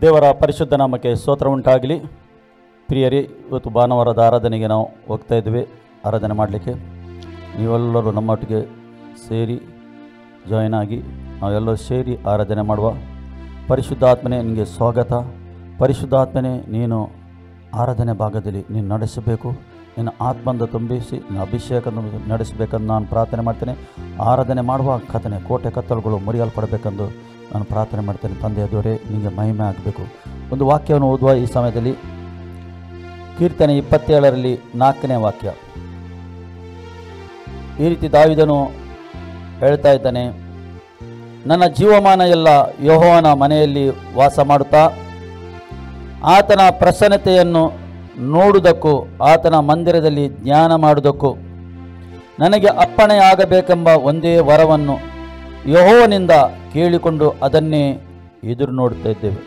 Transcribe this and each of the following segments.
ದೇವರ ಪರಿಶುದ್ಧ ನಾಮಕ್ಕೆ ಸ್ತೋತ್ರ ಉಂಟಾಗಲಿ. ಪ್ರಿಯರೇ, ಇವತ್ತು ಭಾನುವಾರದ ಆರಾಧನೆಗೆ ನಾವು ಹೋಗ್ತಾ ಇದ್ವಿ. ಆರಾಧನೆ ಮಾಡಲಿಕ್ಕೆ ನೀವೆಲ್ಲರೂ ನಮ್ಮೊಟ್ಟಿಗೆ ಸೇರಿ ಜಾಯಿನ್ ಆಗಿ ನಾವೆಲ್ಲರೂ ಸೇರಿ ಆರಾಧನೆ ಮಾಡುವ. ಪರಿಶುದ್ಧಾತ್ಮನೇ ನಿನಗೆ ಸ್ವಾಗತ. ಪರಿಶುದ್ಧಾತ್ಮನೇ, ನೀನು ಆರಾಧನೆ ಭಾಗದಲ್ಲಿ ನೀನು ನಡೆಸಬೇಕು. ನಿನ್ನ ಆತ್ಮಂದ ತುಂಬಿಸಿ ನಿನ್ನ ಅಭಿಷೇಕವನ್ನು ನಡೆಸಬೇಕೆಂದು ನಾನು ಪ್ರಾರ್ಥನೆ ಮಾಡ್ತೇನೆ. ಆರಾಧನೆ ಮಾಡುವ ಕಥನೆ ಕೋಟೆ ಕತ್ತಲುಗಳು ಮುರಿಯಲ್ಪಡಬೇಕೆಂದು ನಾನು ಪ್ರಾರ್ಥನೆ ಮಾಡ್ತೇನೆ. ತಂದೆಯ ದೇವರೇ, ನಿನಗೆ ಮಹಿಮೆ ಆಗಬೇಕು. ಒಂದು ವಾಕ್ಯವನ್ನು ಓದುವ ಈ ಸಮಯದಲ್ಲಿ. ಕೀರ್ತನೆ 27ರಲ್ಲಿ 4ನೇ ವಾಕ್ಯ ಈ ರೀತಿ ದಾವೀದನು ಹೇಳ್ತಾ ಇದ್ದಾನೆ, ನನ್ನ ಜೀವಮಾನ ಎಲ್ಲ ಯೆಹೋವನ ಮನೆಯಲ್ಲಿ ವಾಸ ಮಾಡುತ್ತಾ ಆತನ ಪ್ರಸನ್ನತೆಯನ್ನು ನೋಡುವುದಕ್ಕೂ ಆತನ ಮಂದಿರದಲ್ಲಿ ಧ್ಯಾನ ಮಾಡುವುದಕ್ಕೂ ನನಗೆ ಅಪ್ಪಣೆಯಾಗಬೇಕೆಂಬ ಒಂದೇ ವರವನ್ನು ಯೆಹೋವನಿಂದ ಕೇಳಿಕೊಂಡು ಅದನ್ನೇ ಎದುರು ನೋಡ್ತಾ ಇದ್ದೇವೆ.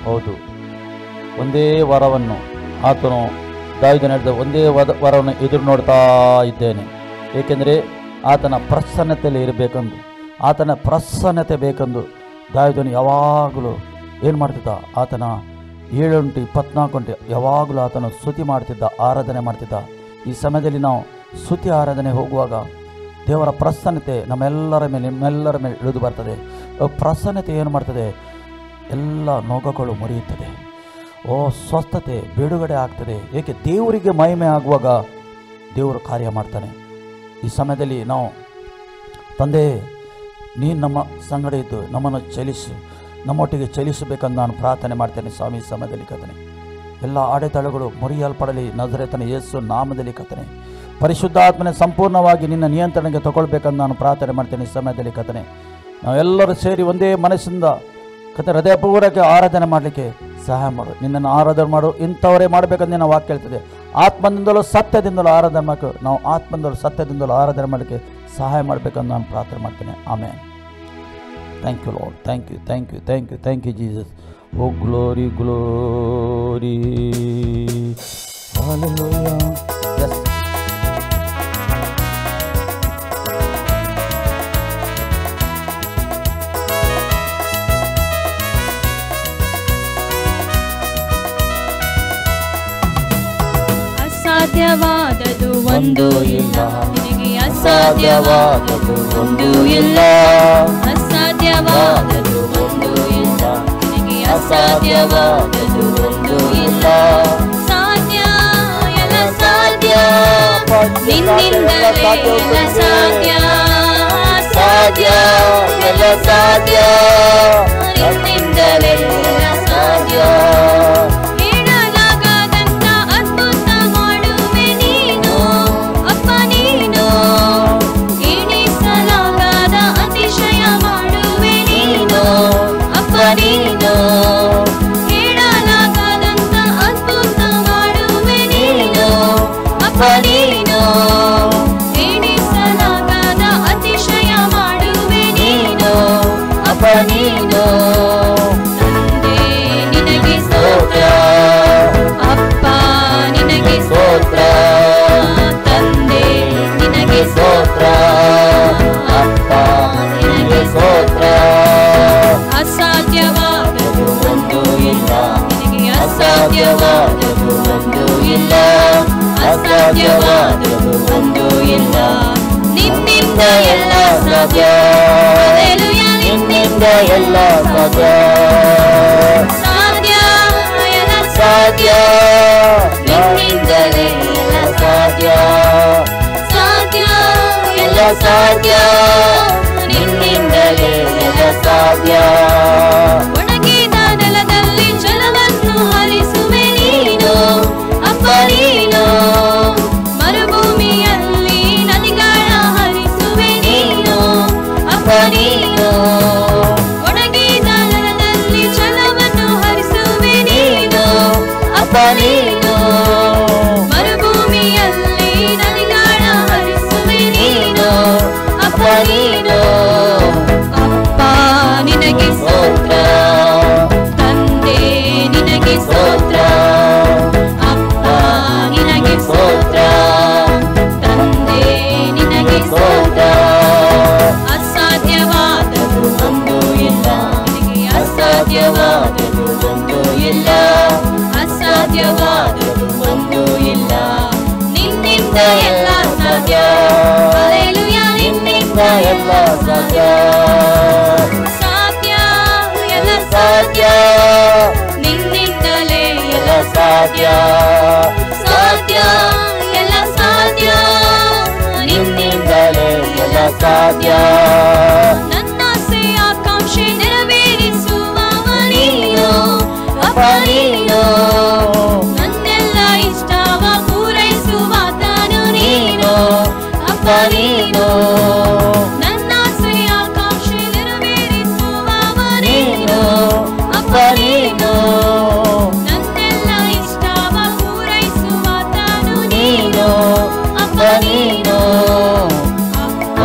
ಹೌದು, ಒಂದೇ ವರವನ್ನು ಆತನು ದಾವೀದನು ಹೇಳಿದ ಒಂದೇ ವರವನ್ನು ಎದುರು ನೋಡ್ತಾ ಇದ್ದೇನೆ. ಏಕೆಂದರೆ ಆತನ ಪ್ರಸನ್ನತೆಯಲ್ಲಿ ಇರಬೇಕೆಂದು, ಆತನ ಪ್ರಸನ್ನತೆ ಬೇಕೆಂದು ದಾವೀದನು ಯಾವಾಗಲೂ ಏನು ಮಾಡ್ತಿದ್ದ? ಆತನ 7 ಗಂಟೆ 24 ಗಂಟೆ ಯಾವಾಗಲೂ ಆತನು ಸ್ತುತಿ ಮಾಡ್ತಿದ್ದ, ಆರಾಧನೆ ಮಾಡ್ತಿದ್ದ. ಈ ಸಮಯದಲ್ಲಿ ನಾವು ಸ್ತುತಿ ಆರಾಧನೆ ಹೋಗುವಾಗ ದೇವರ ಪ್ರಸನ್ನತೆ ನಮ್ಮೆಲ್ಲರ ಮೇಲೆ ಇಳಿದು ಬರ್ತದೆ. ಪ್ರಸನ್ನತೆ ಏನು ಮಾಡ್ತದೆ? ಎಲ್ಲ ನೋಗಗಳು ಮುರಿಯುತ್ತದೆ. ಸ್ವಸ್ಥತೆ ಬಿಡುಗಡೆ ಆಗ್ತದೆ. ಏಕೆ? ದೇವರಿಗೆ ಮಹಿಮೆ ಆಗುವಾಗ ದೇವರು ಕಾರ್ಯ ಮಾಡ್ತಾನೆ. ಈ ಸಮಯದಲ್ಲಿ ನಾವು ತಂದೆ, ನೀನು ನಮ್ಮ ಸಂಗಡ ಇದ್ದು ನಮ್ಮನ್ನು ಚಲಿಸು, ನಮ್ಮೊಟ್ಟಿಗೆ ಚಲಿಸಬೇಕಂದು ನಾನು ಪ್ರಾರ್ಥನೆ ಮಾಡ್ತೇನೆ. ಸ್ವಾಮಿ, ಈ ಸಮಯದಲ್ಲಿ ಕರ್ತನೆ ಎಲ್ಲ ಅಡೆತಡೆಗಳು ಮುರಿಯಲ್ಪಡಲಿ ನಜರೇತನ ಯೇಸು ನಾಮದಲ್ಲಿ ಕರ್ತನೆ. ಪರಿಶುದ್ಧಾತ್ಮನೆ ಸಂಪೂರ್ಣವಾಗಿ ನಿನ್ನ ನಿಯಂತ್ರಣಕ್ಕೆ ತಗೊಳ್ಬೇಕಂದು ನಾನು ಪ್ರಾರ್ಥನೆ ಮಾಡ್ತೇನೆ. ಈ ಸಮಯದಲ್ಲಿ ಕರ್ತನೆ ನಾವೆಲ್ಲರೂ ಸೇರಿ ಒಂದೇ ಮನಸ್ಸಿಂದ ಕತೆ ಹೃದಯಪೂರ್ವಕ ಆರಾಧನೆ ಮಾಡಲಿಕ್ಕೆ ಸಹಾಯ ಮಾಡು. ನಿನ್ನನ್ನು ಆರಾಧನೆ ಮಾಡು. ಇಂಥವರೇ ಮಾಡಬೇಕಂದು ನಿನ್ನ ವಾಕ್ಯ ಹೇಳ್ತದೆ. ಆತ್ಮದಿಂದಲೂ ಸತ್ಯದಿಂದಲೂ ಆರಾಧನೆ ಮಾಡಬೇಕು. ನಾವು ಆತ್ಮದಿಂದಲೂ ಸತ್ಯದಿಂದಲೂ ಆರಾಧನೆ ಮಾಡಲಿಕ್ಕೆ ಸಹಾಯ ಮಾಡಬೇಕಂದು ನಾನು ಪ್ರಾರ್ಥನೆ ಮಾಡ್ತೇನೆ. ಆಮೇನ್. Thank you, Lord. Thank you, thank you, thank you, thank you, Jesus. Oh, glory, glory. Hallelujah. Yes. ಅಸಾಧ್ಯವಾದದು ಒಂದು ಇಲ್ಲ, ನಿನಗೆ ಅಸಾಧ್ಯವಾದದು ಒಂದು ಇಲ್ಲ. ಅಸಾಧ್ಯವಾದದು ಒಂದು ಇಲ್ಲ, ನಿನಗೆ ಅಸಾಧ್ಯವಾದದು ಒಂದು ಇಲ್ಲ. ಸಾಧ್ಯ ಎಲ್ಲ ಸಾಧ್ಯ, ನಿನ್ನಿಂದಲೇ ಎಲ್ಲ ಸಾಧ್ಯ. ಸಾಧ್ಯ ಎಲ್ಲ ಸಾಧ್ಯ, ನಿನ್ನಿಂದಲೇ ಎಲ್ಲ ಸಾಧ್ಯ. ನೀನು ಹೇಳಲಾಗದಂತ ಅದ್ಭುತ ಮಾಡುವೆ ನೀನು ಅಪ್ಪ, ನೀನು ಎಣಿಸಲಾಗದ ಅತಿಶಯ ಮಾಡುವೆ ನೀನು ಅಪ್ಪ, ನೀನು. ತಂದೆ ನಿನಗೆ ಸ್ತೋತ್ರ, ಅಪ್ಪ ನಿನಗೆ ಸ್ತೋತ್ರ. ತಂದೆ ನಿನಗೆ ಸ್ತೋತ್ರ, ಅಪ್ಪ ನಿನಗೆ ಸ್ತೋತ್ರ. ಅಸಾಧ್ಯವಾದದು ಒಂದು ಇಲ್ಲ, ನಿನಗೆ ಅಸಾಧ್ಯವಾದದು ಒಂದು ಇಲ್ಲ. ಅಸಾಧ್ಯವಾದದು ಒಂದು ಇಲ್ಲ, ನಿನ್ನಿಂದ ಎಲ್ಲ ಸಾಧ್ಯ. ನಿನ್ನಿಂದ ಎಲ್ಲ ಸಾಧ್ಯ. ಸಾಧ್ಯ ಎಲ್ಲ ಸಾಧ್ಯ, ನಿನ್ನಿಂದಲೇ ಎಲ್ಲ ಸಾಧ್ಯ. ಸಾಧ್ಯ ಎಲ್ಲ ಸಾಧ್ಯ, ನಿನ್ನಿಂದಲೇ ಎಲ್ಲ ಸಾಧ್ಯ. ಒಣಗಿದ ನೆಲದಲ್ಲಿ ಜಲವನ್ನು ಹರಿಸುವೆ ನೀನು ಅಪ್ಪ, ನೀನು ಮರುಭೂಮಿಯಲ್ಲಿ ನದಿಗಳ ಹರಿಸುವೆ ನೀನು ಅಪ್ಪ, ನೀನು ಒಣಗಿದ ನೆಲದಲ್ಲಿ ಜಲವನ್ನು ಹರಿಸುವೆ ನೀನು ಅಪ್ಪ, ನೀನು ಮರುಭೂಮಿಯಲ್ಲಿ ನದಿಗಳ ಹರಿಸುವೆ ನೀನು ಅಪ್ಪ, ನೀನು. ಅಪ್ಪ ನಿನಗೆ ಸ್ತೋತ್ರ, ತಂದೆ ನಿನಗೆ ಸ್ತೋತ್ರ. ಅಪ್ಪ ನಿನಗೆ ಸ್ತೋತ್ರ, ತಂದೆ ನಿನಗೆ ಸ್ತೋತ್ರ. ಅಸಾಧ್ಯವಾದದು ಒಂದು ಇಲ್ಲ, ನಿನಗೆ ಅಸಾಧ್ಯವಾದ ಅಸಾಧ್ಯವಾದದ್ದು ಒಂದು ಇಲ್ಲ. ನಿನ್ನಿಂದ ಎಲ್ಲ ಸಾಧ್ಯ. ಹಲ್ಲೆಲೂಯಾ, ನಿನ್ನಿಂದ ಎಲ್ಲ ಸಾಧ್ಯ. ಸಾಧ್ಯ, ಎಲ್ಲ ಸಾಧ್ಯ. ನಿನ್ನಿಂದಲೇ ಎಲ್ಲ ಸಾಧ್ಯ. ಸಾಧ್ಯ, ಎಲ್ಲ ಸಾಧ್ಯ. ನಿನ್ನಿಂದಲೇ ಎಲ್ಲ ಸಾಧ್ಯ. ನನ್ನ ಆಸೆ ಆಕಾಂಕ್ಷೆ ನೆರವೇರಿಸುವವ ನೀನು ಅಪ್ಪ ನೀನು. ನನ್ನೆಲ್ಲ ಇಷ್ಟವ ಪೂರೈಸುವಾತನು ನೀನು ಅಪ್ಪ ನೀನು. ನನ್ನ ಆಸೆ ಆಕಾಂಕ್ಷೆ ನೆರವೇರಿಸುವವ ನೀನು ಅಪ್ಪ ನೀನು. ನನ್ನೆಲ್ಲ ಇಷ್ಟವ ಪೂರೈಸುವಾತನು ನೀನು ಅಪ್ಪ ನೀನು. ಅಪ್ಪ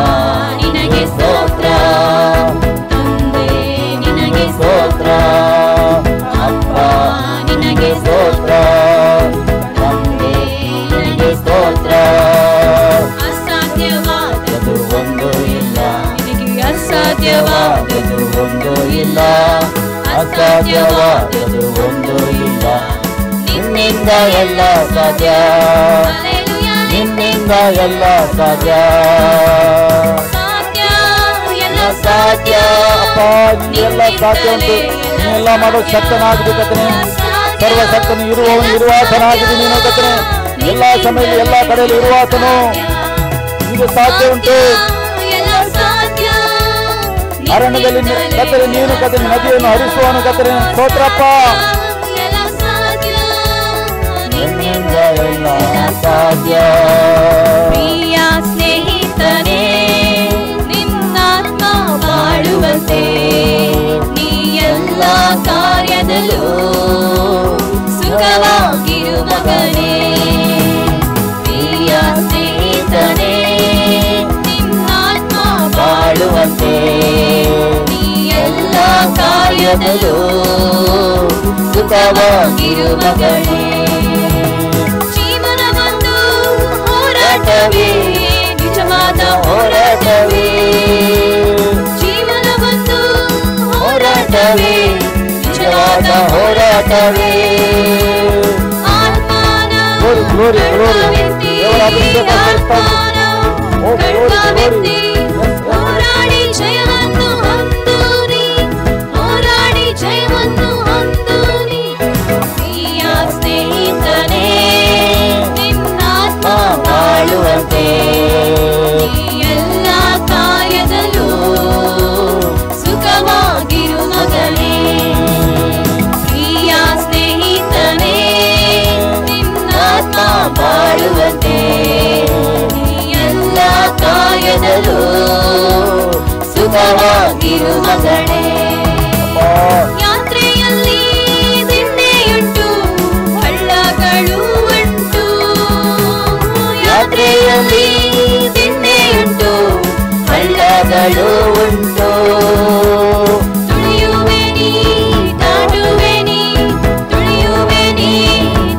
ನಿನಗೆ ಸ್ತೋತ್ರ, ತಂದೆ ನಿನಗೆ ಸ್ತೋತ್ರ. ಅಪ್ಪ ನಿನಗೆ ಸ್ತೋತ್ರ, ತಂದೆ ನಿನಗೆ ಸ್ತೋತ್ರ. ಅಸಾಧ್ಯವಾದದ್ದು ಒಂದು ಇಲ್ಲ. ನಿನಗೆ ಅಸಾಧ್ಯವಾದದ್ದು ಒಂದು ಇಲ್ಲ. ಅಸಾಧ್ಯವಾದದ್ದು ಒಂದು ಇಲ್ಲ. ನಿನ್ನಿಂದ ಎಲ್ಲ ಸಾಧ್ಯ. ನಿನ್ನಿಂದ ಎಲ್ಲ ಸಾಧ್ಯ. ಸಾಧ್ಯ, ಎಲ್ಲ ಸಾಧ್ಯ. ಅಪ್ಪ ನಿನ್ನೆಲ್ಲ ಸಾಧ್ಯ ಉಂಟು. ನೀನೆಲ್ಲ ಮಾಡೋ ಶಕ್ತನಾಗಿದೆ ಕರ್ತನೇ. ಸರ್ವಶಕ್ತನು ಇರುವವನು ಇರುವಾತನಾಗಿದೆ ನೀನು ಕರ್ತನೇ. ಎಲ್ಲ ಸಮಯದಲ್ಲಿ ಎಲ್ಲ ಕಡೆಯಲ್ಲಿ ಇರುವಾತನು. ನಿಮಗೆ ಸಾಧ್ಯ ಉಂಟು. ಅರಣ್ಯದಲ್ಲಿ ಕತ್ತಲೆ ನೀನು ಕತ್ತಲೆ ನದಿಯನ್ನು ಹರಿಸುವನು ಕತ್ತಲೆ. ಸ್ತೋತ್ರಪ್ಪ. ನಿನ್ನಿಂದ ಎಲ್ಲ ಸಾಧ್ಯ. ಪ್ರಿಯ ಸ್ನೇಹಿತನೇ, ನಿನ್ನಾತ್ಮ ಬಾಳುವಂತೆ ನೀ ಎಲ್ಲ ಕಾರ್ಯದಲ್ಲೂ ಸುಖವಾಗಿರು ಮಗನೇ. ಪ್ರಿಯ ಸ್ನೇಹಿತನೇ, ನಿನ್ನಾತ್ಮ ಬಾಳುವಂತೆ ನೀ ಎಲ್ಲ ಕಾರ್ಯದಲ್ಲೂ ಸುಖವಾಗಿರು ಮಗನೇ. ಜೀವನವೊಂದು ಹೋರಾಟವೇ, ನಿಜವಾದ ಹೋರಾಟವೇ. ಜೀವನವೊಂದು ಹೋರಾಟವೇ, ನಿಜವಾದ ಹೋರಾಟವೇ. ಆತ್ಮನ ಕರ್ತವ್ಯಕ್ತಿ, ಆತ್ಮನ ಕರ್ತವ್ಯಕ್ತಿ. ಹೋರಾಡಿ ಜಯವನ್ನು ಹೊಂದೂರಿ, ಹೋರಾಡಿ ಜಯವನ್ನು ಹೊಂದೂರಿ. ಪ್ರಿಯ ಸ್ನೇಹಿತನೇ, ನಿನ್ನಾತ್ಮ ಬಾಳುವಂತೆ ಎಲ್ಲ ಕಾರ್ಯದಲ್ಲೂ ಸುಖವಾಗಿರು ಮಗನೇ. ಪ್ರಿಯ ಸ್ನೇಹಿತನೇ, ನಿನ್ನಾತ್ಮ ಬಾಳುವಂತೆ ಎಲ್ಲ ಕಾರ್ಯದಲ್ಲೂ ಸುಖವಾಗಿರು ಮಗನೇ. ಯಾತ್ರೆಯಲ್ಲಿ ದಿಣ್ಣೆಯುಂಟು, ಹಳ್ಳಗಳು ಉಂಟು. ಯಾತ್ರೆಯಲ್ಲಿ ದಿಣ್ಣೆಯುಂಟು, ಹಳ್ಳಗಳು ಉಂಟು. ತುಳಿಯುವೆ ನೀ ದಾಟುವೆ ನೀ, ತುಳಿಯುವೆ ನೀ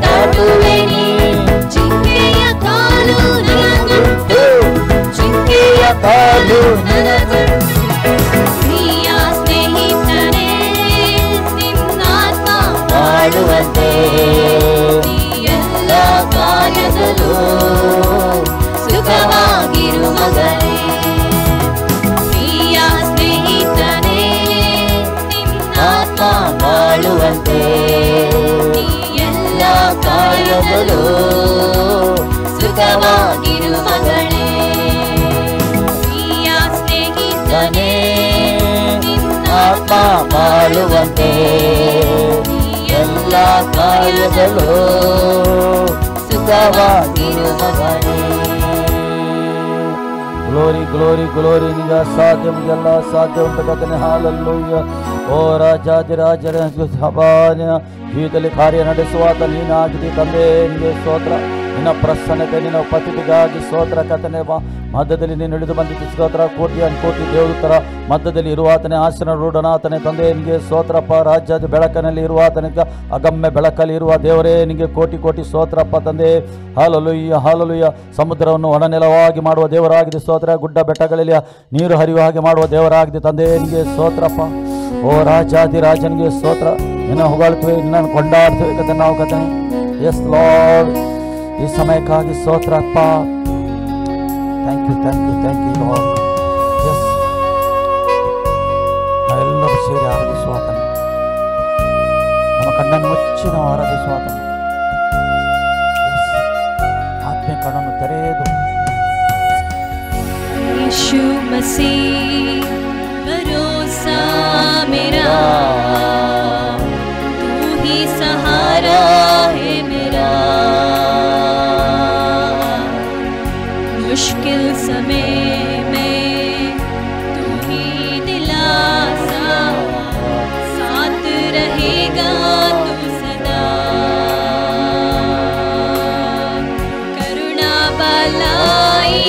ದಾಟುವೆ ನೀ. ಜಿಂಕೆಯ ಕಾಲು ನನಗುಂಟು, ಜಿಂಕೆಯ ಕಾಲು ನನಗುಂಟು. ಪ್ರಿಯ ಸ್ನೇಹಿತನೇ, ನಿನ್ನಾತ್ಮ ಬಾಳುವಂತೆ ಎಲ್ಲ ಕಾರ್ಯದಲ್ಲೂ ಸುಖವಾಗಿರು ಮಗನೇ. ಪ್ರಿಯ ಸ್ನೇಹಿತನೇ, ನಿನ್ನಾತ್ಮ ಬಾಳುವಂತೆ ಎಲ್ಲ ಕಾರ್ಯದಲ್ಲೂ ಸುಖವಾಗಿರು ಮಗನೇ. ಪ್ರಿಯ ಸ್ನೇಹಿತನೇ, ಆತ್ಮ ಬಾಳುವಂತೆ ಎಲ್ಲ ಕಾರ್ಯದಲ್ಲೂ ಸುಖವಾಗಿರು ಮಗನೇ. Glory glory glory. ನಿಮಗೆ ಅಸಾಧ್ಯ, ನಿಮಗೆಲ್ಲ ಸಾಧ್ಯ ಉಂಟು ಕರ್ತನೇ. ಹಾಲೆಲೂಯಾ. ಓ ರಾಜಾದಿರಾಜರ ಜೀವಿತದಲ್ಲಿ ಕಾರ್ಯ ನಡೆಸುವಾತ ನೀನಾಗಿದೆ ತಂದೆ. ನಿಮಗೆ ಸ್ತೋತ್ರ. ನಿನ್ನ ಪ್ರಸನ್ನತೆ, ನಿನ್ನ ಉಪಸ್ಥಿತಿಗಾಗಿ ಸ್ತೋತ್ರ ಕರ್ತನೇ. ಮಧ್ಯದಲ್ಲಿ ನೀನು ಹಿಡಿದು ಬಂದಿದ್ದು ಸ್ತೋತ್ರ. ಕೋಟಿ ಅನ್ಕೋಟಿ ದೇವದೂತರ ಮಧ್ಯದಲ್ಲಿ ಇರುವಾತನೇ, ಆಸನ ರೂಢನಾತನೇ ತಂದೆ. ನಿಮಗೆ ಸ್ತೋತ್ರಪ್ಪ. ರಾಜ್ಯದ ಬೆಳಕಿನಲ್ಲಿ ಇರುವಾತನಿಗೆ, ಅಗಮ್ಯ ಬೆಳಕಲ್ಲಿ ಇರುವ ದೇವರೇ ನಿಮಗೆ ಕೋಟಿ ಕೋಟಿ ಸ್ತೋತ್ರಪ್ಪ ತಂದೆ. Hallelujah hallelujah. ಸಮುದ್ರವನ್ನು ಒಣನೆಲವಾಗಿ ಮಾಡುವ ದೇವರಾಗಿದೆ ಸ್ತೋತ್ರ. ಗುಡ್ಡ ಬೆಟ್ಟಗಳಲ್ಲಿ ನೀರು ಹರಿಯುವ ಹಾಗೆ ಮಾಡುವ ದೇವರಾಗಿದೆ ತಂದೆ. ನಿಮಗೆ ಸ್ತೋತ್ರಪ್ಪ. ಓ ರಾಜಾದಿ ರಾಜನಿಗೆ ಸ್ತೋತ್ರ. ನಿನ್ನ ಹೊಗಳ್ತೇವೆ, ನಿನ್ನನ್ನು ಕೊಂಡಾಡ್ತೇವೆ ಕತೆ ನಾವು ಕತೆ. ಎಸ್ ಲಾರ್ಡ್, ಈ ಸಮಯಕ್ಕಾಗಿ ಸ್ತೋತ್ರಪ್ಪ. Thank you lord. ಎಸ್, ನಾವೆಲ್ಲರೂ ಸೇರಿ ಆರಾಧಿಸುವಾತನು, ನಮ್ಮ ಕಣ್ಣನ್ನು ಮುಚ್ಚಿ ನಾವು ಆರಾಧಿಸುವಾತನು. ಎಸ್, ಆತ್ಮೀಯ ಕಣ್ಣನ್ನು ತೆರೆದು यीशु मसीह भरोसा मेरा, तू ही सहारा है मेरा। मुश्किल समय में तू ही दिलासा, साथ रहेगा तू सदा। करुणा भलाई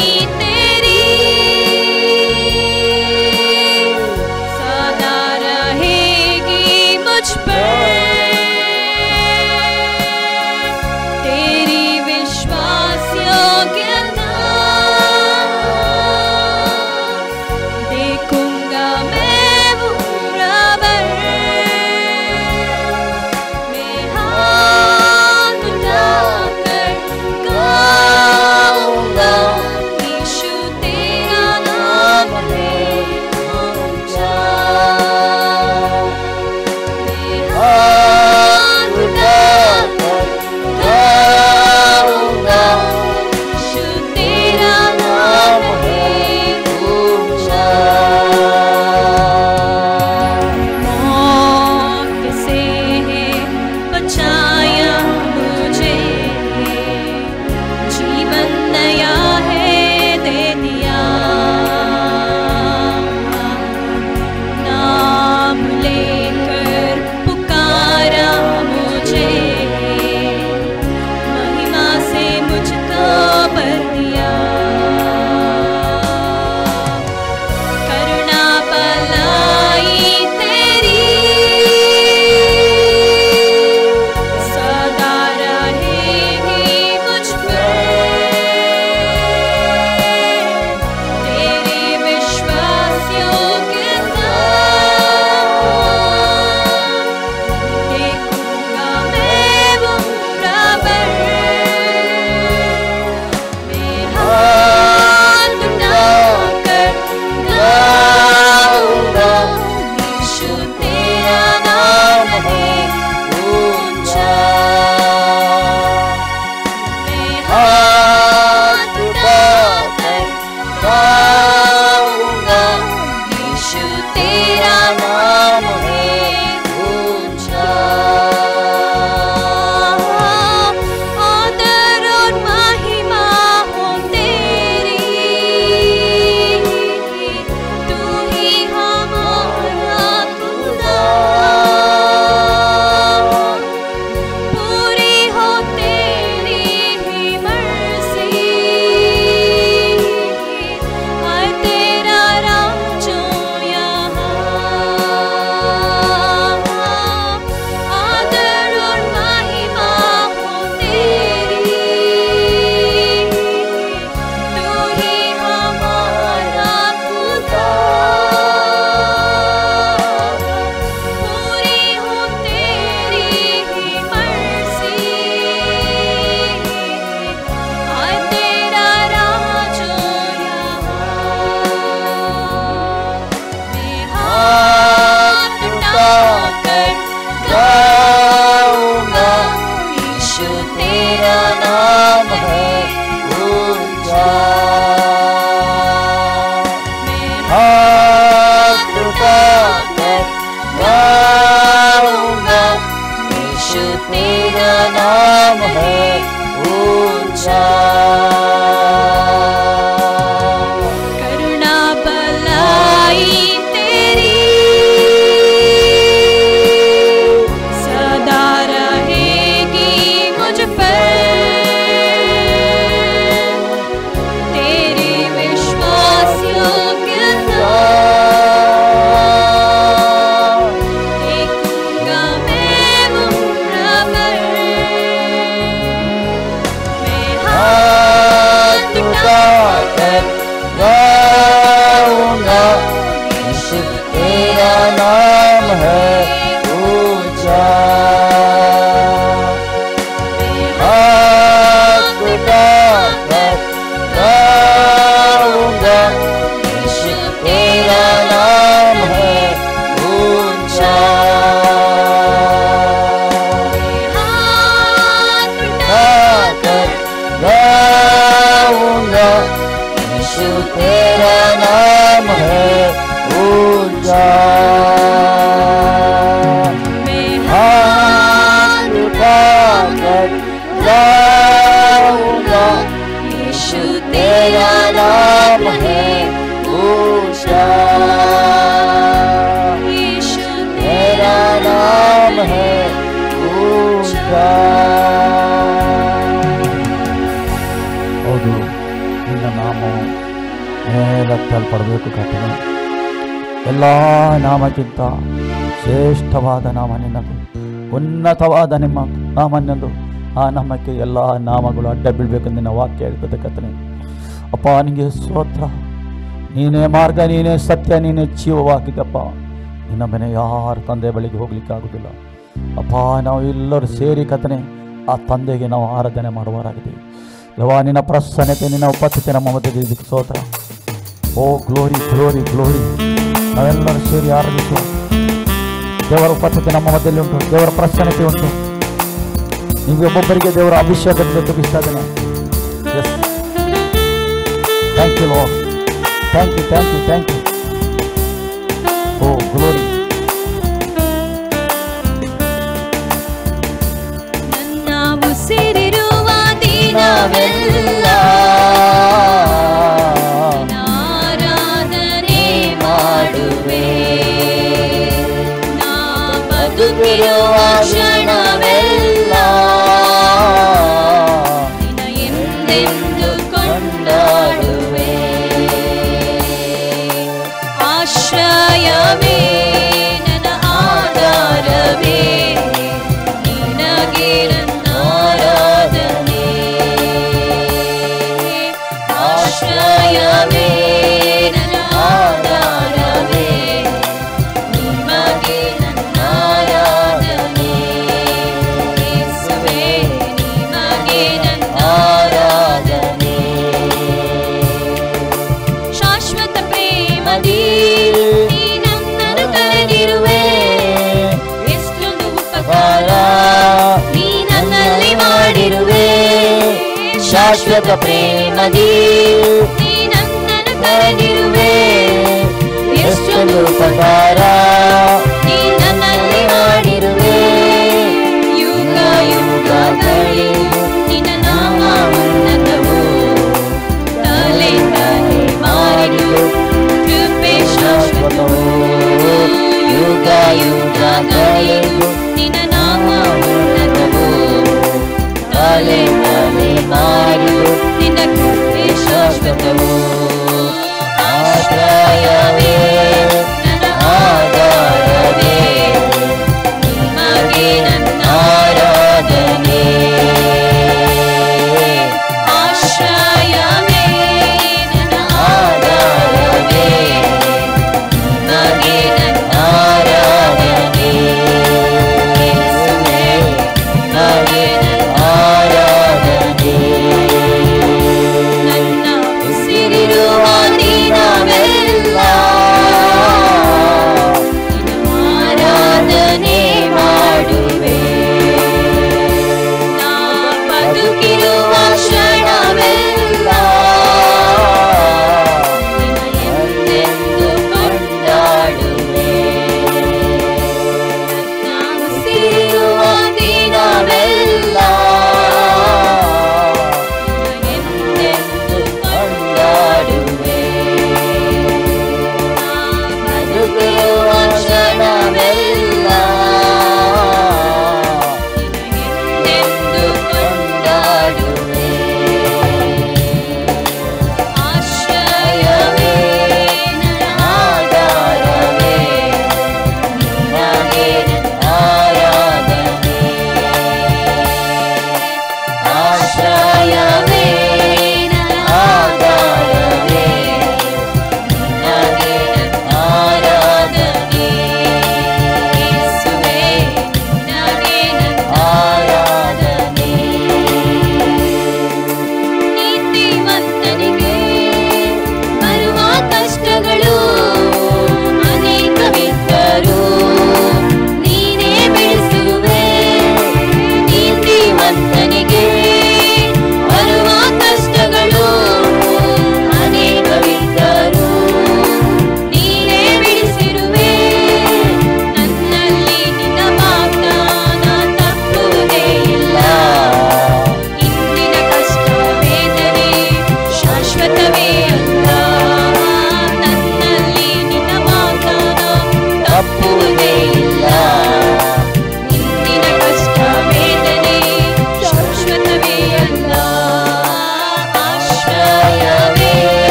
ಹೌದು, ನಿನ್ನ ನಾಮವು ಮೇಲೆತ್ತಲ್ಪಡಬೇಕು ಕರ್ತನೆ. ಎಲ್ಲ ನಾಮಕ್ಕಿಂತ ಶ್ರೇಷ್ಠವಾದ ನಾಮ ನಿನ್ನದು, ಉನ್ನತವಾದ ನಿಮ್ಮ ನಾಮನ್ನದು. ಆ ನಾಮಕ್ಕೆ ಎಲ್ಲ ನಾಮಗಳು ಅಡ್ಡ ಬೀಳಬೇಕು ನಿನ್ನ ವಾಕ್ಯ ಹೇಳ್ತದೆ ಕರ್ತನೆ. ಅಪ್ಪ ನಿನಗೆ ಸ್ತೋತ್ರ. ನೀನೇ ಮಾರ್ಗ, ನೀನೇ ಸತ್ಯ, ನೀನೇ ಜೀವವಾಗಿದ್ದಪ್ಪ. ನಿನ್ನ ಮನೆ ಯಾರು ತಂದೆ ಬಳಿಗೆ ಹೋಗ್ಲಿಕ್ಕೆ ಆಗುವುದಿಲ್ಲ ಅಪ್ಪ. ನಾವು ಎಲ್ಲರೂ ಸೇರಿ ಕರ್ತನೆ ಆ ತಂದೆಗೆ ನಾವು ಆರಾಧನೆ ಮಾಡುವವರಾಗಿದ್ದೀವಿ. ಯವ್ವ, ನಿನ್ನ ಪ್ರಸನ್ನತೆ, ನಿನ್ನ ಉಪಸ್ಥಿತಿ ನಮ್ಮ ಮಧ್ಯೆ ಇದಕ್ಕೆ ಸ್ತೋತ್ರ. ಓ ಗ್ಲೋರಿ ಗ್ಲೋರಿ ಗ್ಲೋರಿ. ನಾವೆಲ್ಲರೂ ಸೇರಿ ಆರಾಧಿಸುವ. ದೇವರ ಉಪಸ್ಥಿತಿ ನಮ್ಮ ಮಧ್ಯದಲ್ಲಿ ಉಂಟು, ದೇವರ ಪ್ರಸನ್ನತೆ ಉಂಟು. ನೀವು ಒಬ್ಬೊಬ್ಬರಿಗೆ ದೇವರ ಅಭಿಷೇಕ ತೋರಿಸ್ತಾ ಇದ್ದೇನೆ. Yes, thank you lord, thank you thank you thank you. Oh glory. ನನ್ನ ಉಸಿರಿರುವ ದಿನವೆಲ್ಲ ಆರಾಧನೆ ಮಾಡುವೆ. ನಾ ಬದುಕಿರುವ ಕ್ಷಣವೆಲ್ಲ ನಿನ್ನ ಎಂದೆಂದು ಕೊಂಡಾಡುವೆ. ಆಶ್ರಯವೇ ನನ್ನ ಆಧಾರವೇ, ನಿನಗೆ ನನ್ನ ಆರಾಧನೆ. ಆಶ್ರಯವೇ ನನ್ನ ಆಧಾರವೇ, ನಿಮಗೆ ನನ್ನ ಆರಾಧನೆ. ಯೇಸುವೇ, ನಿಮಗೆ ನನ್ನ ಆರಾಧನೆ. ಶಾಶ್ವತ ಪ್ರೇಮದಿ ನೀ ನನ್ನನ್ನು ಕರೆದಿರುವೆ. ಎಷ್ಟೊಂದು ಉಪಕಾರ ನೀ ನನ್ನಲ್ಲಿ ಮಾಡಿರುವೆ. ಶಾಶ್ವತ ಪ್ರೇಮದಿ ನೀ ನನ್ನನ್ನು ಕರೆದಿರುವೆ. ಎಷ್ಟೊಂದು ಉಪಕಾರ ನೀ ನನ್ನಲ್ಲಿ ಮಾಡಿರುವೆ. ಯುಗ ಯುಗಗಳಿಗೂ ನಿನ್ನ ನಾಮ ಉನ್ನತವು. ತಲೆ ತಲೆ ಮಾರಿಗೂ ಕೃಪೆ ಶಾಶ್ವತವು. ಯುಗ ಯುಗಗಳಿಗೂ ನಿನ್ನ ನಾಮ ಉನ್ನತವು. ತಲೆ ತಲೆ ಮಾರಿಗೂ ನಿನ್ನ ಕೃಪೆ ಶಾಶ್ವತವು. ಆಶ್ರಯವೇ ನನ್ನ ಆಧಾರವೇ, ನಿಮಗೆ ನನ್ನ ಆರಾಧನೆ. ಆಶ್ರಯವೇ ನನ್ನ ಆಧಾರವೇ, ನಿಮಗೆ ನನ್ನ ಆರಾಧನೆ. ಯೇಸುವೇ, ನಿಮಗೆ ನನ್ನ ಆರಾಧನೆ. ನನ್ನ ಉಸಿರಿರುವ ದಿನವೆಲ್ಲ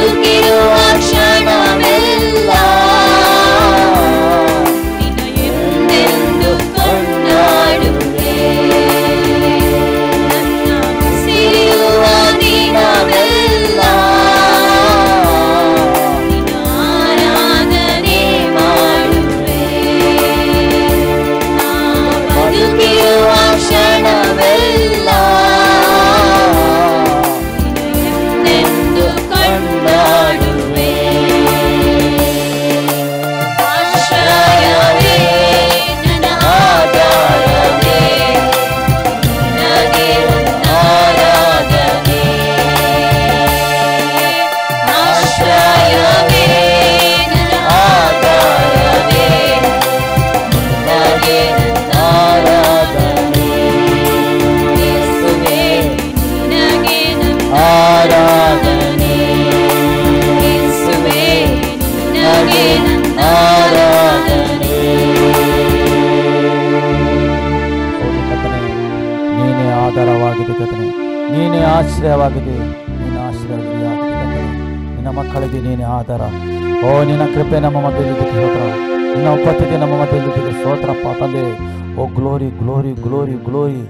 ಬದುಕಿರುವ ಕ್ಷಣವೆಲ್ಲ ನಿನ್ನ ಎಂದೆಂದು ಕೊಂಡಾಡುವೆ. ನನ್ನ ಉಸಿರಿರುವ ದಿನವೆಲ್ಲ ನಿನ್ನ ಆರಾಧನೆ ಮಾಡುವೆ. ನಾ ಬದುಕಿರುವ ಕ್ಷಣವೆಲ್ಲ ಕೊಂಡಾಡುವೆ. ಆಶ್ರಯವೇ ನನ್ನ ಆಧಾರವೇ, ನಿನಗೆ ಆರಾಧನೆ. ಆಶ್ರಯವೇ ನನ್ನ ಆಧಾರವೇ, ನಿನಗೆ ಆರಾಧನೆ. ಯೇಸುವೇ ನಿನಗೆ ಆರಾಧನೆ. ಯೇಸುವೇ ನಿನಗೆ ಆರಾಧನೆ. ಹೌದು ಕರ್ತನೇ, ನೀನೇ ಆಧಾರವಾಗಿದೆ ಕರ್ತನೇ, ನೀನೇ ಆಶ್ರಯವಾಗಿದೆ, ನಿನ್ನ ಆಶ್ರಯವಾಗಿದೆ ಕರ್ತನೇ. ನಿನ್ನ ಮಕ್ಕಳಿಗೆ ನೀನೇ ಆಧಾರ. ಓ ನಿನ್ನ ಕೃಪೆ ನಮ್ಮ ಮಧ್ಯದಲ್ಲಿ ಸ್ತೋತ್ರ, ನಿನ್ನ ಉಪಸ್ಥಿತಿ ನಮ್ಮ ಮಧ್ಯದಲ್ಲಿ ಸ್ತೋತ್ರಪ್ಪ ತಂದೆ. ಓ ಗ್ಲೋರಿ ಗ್ಲೋರಿ ಗ್ಲೋರಿ ಗ್ಲೋರಿ.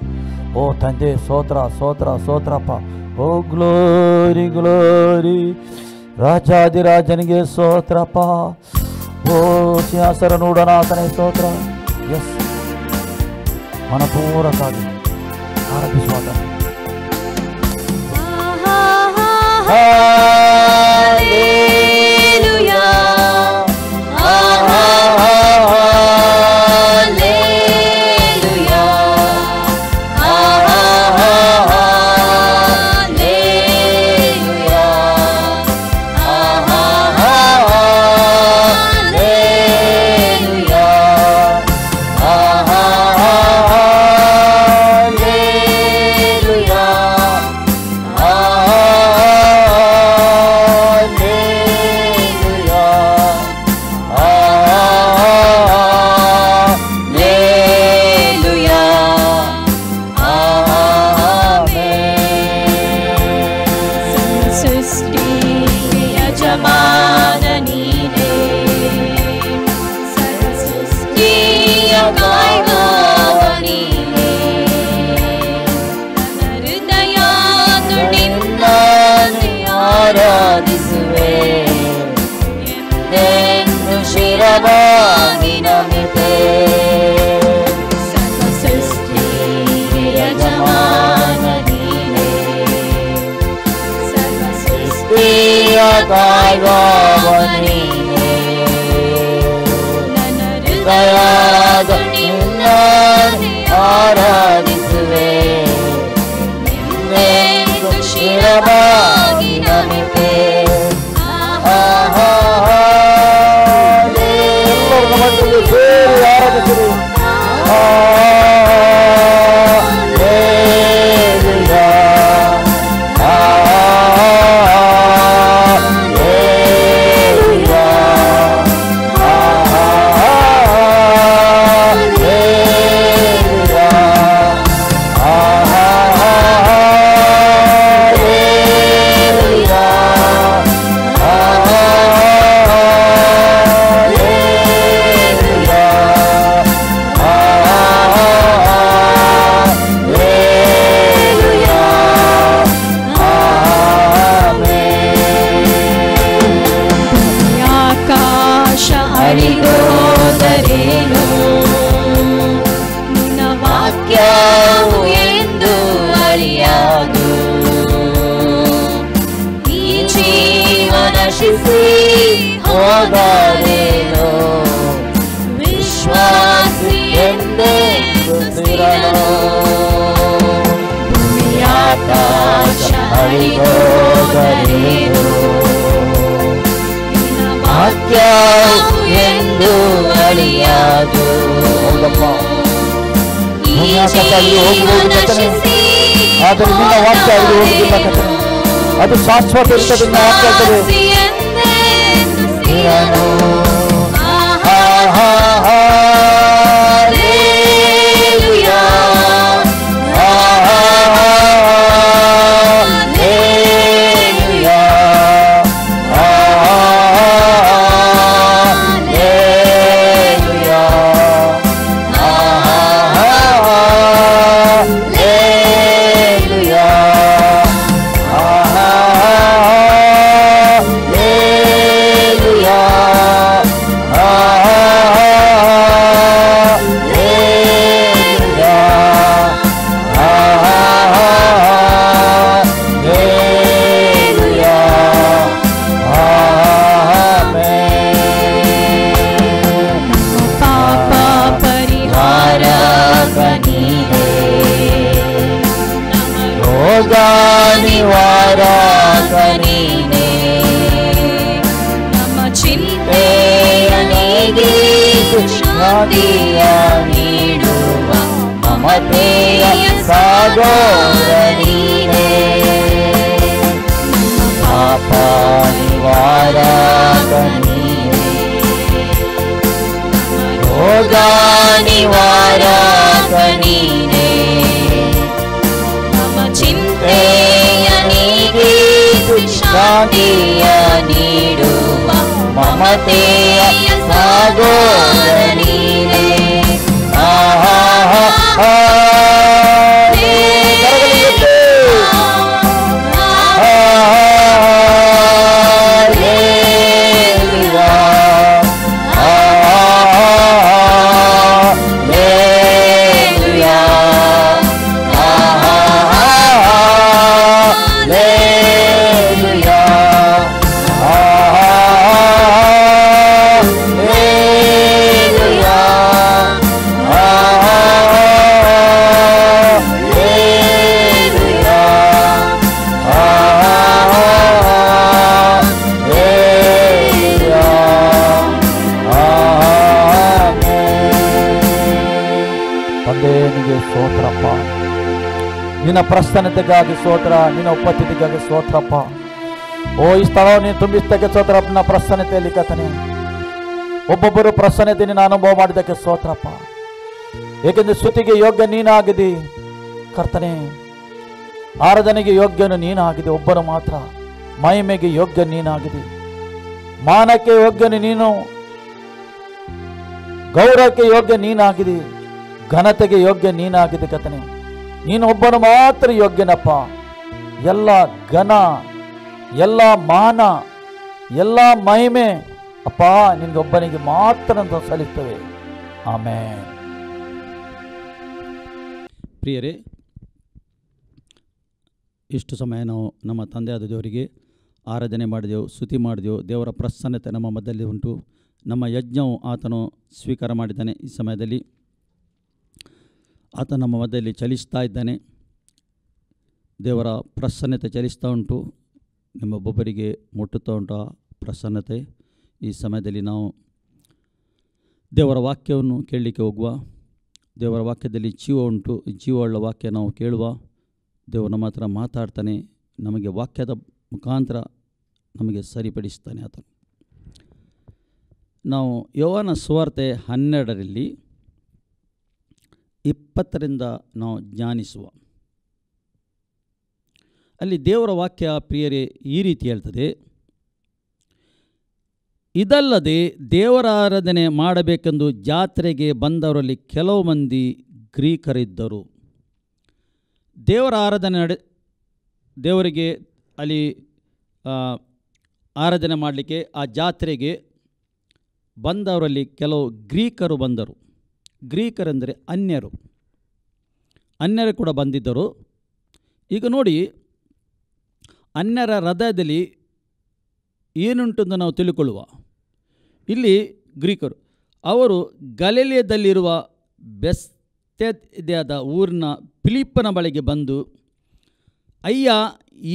ಓ ತಂದೆ ಸ್ತೋತ್ರ ಸ್ತೋತ್ರ ಸ್ತೋತ್ರಪ್ಪ. ಓ ಗ್ಲೋರಿ ಗ್ಲೋರಿ. ರಾಜಾದಿರಾಜನಿಗೆ ಸ್ತೋತ್ರಪ್ಪ. ಓ ಸಿಂಹಾಸನ ನೋಡನಾಥನೇ ಸ್ತೋತ್ರ. ಎಸ್ ಮನಪೂರ್ವಕವಾಗಿ ಆರಂಭಿಸುವಾಗ Hallelujah, hallelujah, ಆರಾಧಿಸುವೆ. ಎಂದೆಂದು ಶಿರವಾಗಿ ನಮಿತೆ. ಸರ್ವ ಸೃಷ್ಟಿಗೆ ಯಜಮಾನ ನೀನೇ, ಸರ್ವ ಸೃಷ್ಟಿಯ ಕಾಯುವವ ನೀನೇ. ನನ್ನ ಹೃದಯದ ನಿನ್ನನ್ನೇ ಆರಾಧಿಸುವೆ. ಎಂದೆಂದು ಶಿರವಾಗಿ ನಮಿತೆ. ಅಳಿದೋದರೇನು ನಿನ್ನ ವಾಕ್ಯವು ಎಂದು ಅಳಿಯಾದು. ಈ ಜೀವ ನಶಿಸಿ ಹೋದರೇನು ವಿಶ್ವಾಸಿ ಎಂದೇ ಸ್ಥಿರನು. ಭೂಮಿಯಾಕಾಶ ಅಳಿದೋದರೇನು ವಾಕ್ಯವು ಎಂದು ಅಳಿಯಾದು. ಈ ಜೀವ ನಶಿಸಿ ಆದರೆ ನಿನ್ನ ವಾಕ್ಯ ಅಲ್ಲಿ ಹೋಗುವುದಿಲ್ಲ ಕರ್ತನೇ, ಅದು ಶಾಶ್ವತ ಇರ್ತದೆ. ನಿನ್ನ ವಾಕ್ಯ ಇರ್ತದೆ. ಶಾಂತಿಯ ನೀಡುವ ಮಮತೆಯ ಸಾಗೋರ ನೀನೇ. ಪಾಪ ನಿವಾರಕ ನೀನೇ, ರೋಗ ನಿವಾರಕ ನೀನೇ. ಚಿಂತೆಯ ನೀಗಿಸಿ ಶಾಂತಿಯ ನೀಡುವ ಮಮತೆಯ ಸಾಗೋರ ನೀನೇ. ಸ್ತೋತ್ರಪ್ಪ, ನಿನ್ನ ಪ್ರಸನ್ನತೆಗಾಗಿ ಸ್ತೋತ್ರ, ನಿನ್ನ ಉಪಸ್ಥಿತಿಗಾಗಿ ಸ್ತೋತ್ರಪ್ಪ. ಓ ಈ ಸ್ಥಳವನ್ನು ನೀನು ತುಂಬಿಸದಕ್ಕೆ ಸ್ತೋತ್ರ. ನಿನ್ನ ಪ್ರಸನ್ನತೆಯಲ್ಲಿ ಕರ್ತನೇ ಒಬ್ಬೊಬ್ಬರು ಪ್ರಸನ್ನತೆ ನೀನು ಅನುಭವ ಮಾಡಿದ್ದಕ್ಕೆ ಸ್ತೋತ್ರಪ್ಪ. ಏಕೆಂದರೆ ಸ್ತುತಿಗೆ ಯೋಗ್ಯ ನೀನಾಗಿದೆ ಕರ್ತನೇ, ಆರಾಧನೆಗೆ ಯೋಗ್ಯನು ನೀನಾಗಿದೆ. ಒಬ್ಬರು ಮಾತ್ರ ಮಹಿಮೆಗೆ ಯೋಗ್ಯ ನೀನಾಗಿದೆ, ಮಾನಕ್ಕೆ ಯೋಗ್ಯನು ನೀನು, ಗೌರವಕ್ಕೆ ಯೋಗ್ಯ ನೀನಾಗಿದೆ, ಘನತೆಗೆ ಯೋಗ್ಯ ನೀನಾಗಿದೆ ಕರ್ತನೇ. ನೀನು ಒಬ್ಬನು ಮಾತ್ರ ಯೋಗ್ಯನಪ್ಪ. ಎಲ್ಲ ಘನ, ಎಲ್ಲ ಮಾನ, ಎಲ್ಲ ಮಹಿಮೆ ಅಪ್ಪ ನಿನಗೊಬ್ಬನಿಗೆ ಮಾತ್ರ ಅಂತ ಸಲ್ಲಿಸ್ತೇವೆ. ಆಮೆನ್. ಪ್ರಿಯರೇ, ಇಷ್ಟು ಸಮಯ ನಾವು ನಮ್ಮ ತಂದೆಯಾದ ದೇವರಿಗೆ ಆರಾಧನೆ ಮಾಡಿದೆವು, ಸ್ತುತಿ ಮಾಡಿದೆವು. ದೇವರ ಪ್ರಸನ್ನತೆ ನಮ್ಮ ಮಧ್ಯದಲ್ಲಿ ಉಂಟು. ನಮ್ಮ ಯಜ್ಞವು ಆತನು ಸ್ವೀಕಾರ ಮಾಡಿದ್ದಾನೆ. ಈ ಸಮಯದಲ್ಲಿ ಆತ ನಮ್ಮ ಮಧ್ಯದಲ್ಲಿ ಚಲಿಸ್ತಾ ಇದ್ದಾನೆ. ದೇವರ ಪ್ರಸನ್ನತೆ ಚಲಿಸ್ತಾ ಉಂಟು. ನಿಮ್ಮೊಬ್ಬೊಬ್ಬರಿಗೆ ಮುಟ್ಟುತ್ತಾ ಉಂಟು ಆ ಪ್ರಸನ್ನತೆ. ಈ ಸಮಯದಲ್ಲಿ ನಾವು ದೇವರ ವಾಕ್ಯವನ್ನು ಕೇಳಲಿಕ್ಕೆ ಹೋಗುವ. ದೇವರ ವಾಕ್ಯದಲ್ಲಿ ಜೀವ ಉಂಟು. ಜೀವವುಳ್ಳ ವಾಕ್ಯ ನಾವು ಕೇಳುವ. ದೇವರು ನಮ್ಮ ಹತ್ರ ಮಾತಾಡ್ತಾನೆ. ನಮಗೆ ವಾಕ್ಯದ ಮುಖಾಂತರ ನಮಗೆ ಸರಿಪಡಿಸ್ತಾನೆ ಆತನು. ನಾವು ಯೋಹಾನ ಸುವಾರ್ತೆ 12 20 ನಾವು ಧ್ಯಾನಿಸುವ. ಅಲ್ಲಿ ದೇವರ ವಾಕ್ಯ ಪ್ರಿಯರೇ ಈ ರೀತಿ ಹೇಳ್ತದೆ, ಇದಲ್ಲದೆ ದೇವರ ಆರಾಧನೆ ಮಾಡಬೇಕೆಂದು ಜಾತ್ರೆಗೆ ಬಂದವರಲ್ಲಿ ಕೆಲವು ಮಂದಿ ಗ್ರೀಕರಿದ್ದರು. ದೇವರ ಆರಾಧನೆ ದೇವರಿಗೆ ಅಲ್ಲಿ ಆರಾಧನೆ ಮಾಡಲಿಕ್ಕೆ ಆ ಜಾತ್ರೆಗೆ ಬಂದವರಲ್ಲಿ ಕೆಲವು ಗ್ರೀಕರು ಬಂದರು. ಗ್ರೀಕರೆಂದರೆ ಅನ್ಯರು ಕೂಡ ಬಂದಿದ್ದರು. ಈಗ ನೋಡಿ, ಅನ್ಯರ ಹೃದಯದಲ್ಲಿ ಏನುಂಟೆಂದು ನಾವು ತಿಳ್ಕೊಳ್ಳುವ. ಇಲ್ಲಿ ಗ್ರೀಕರು ಅವರು ಗಲಿಲಾಯದಲ್ಲಿರುವ ಬೆತ್ಸೈದದ ಊರಿನ ಫಿಲಿಪ್ಪನ ಬಳಿಗೆ ಬಂದು, ಅಯ್ಯ,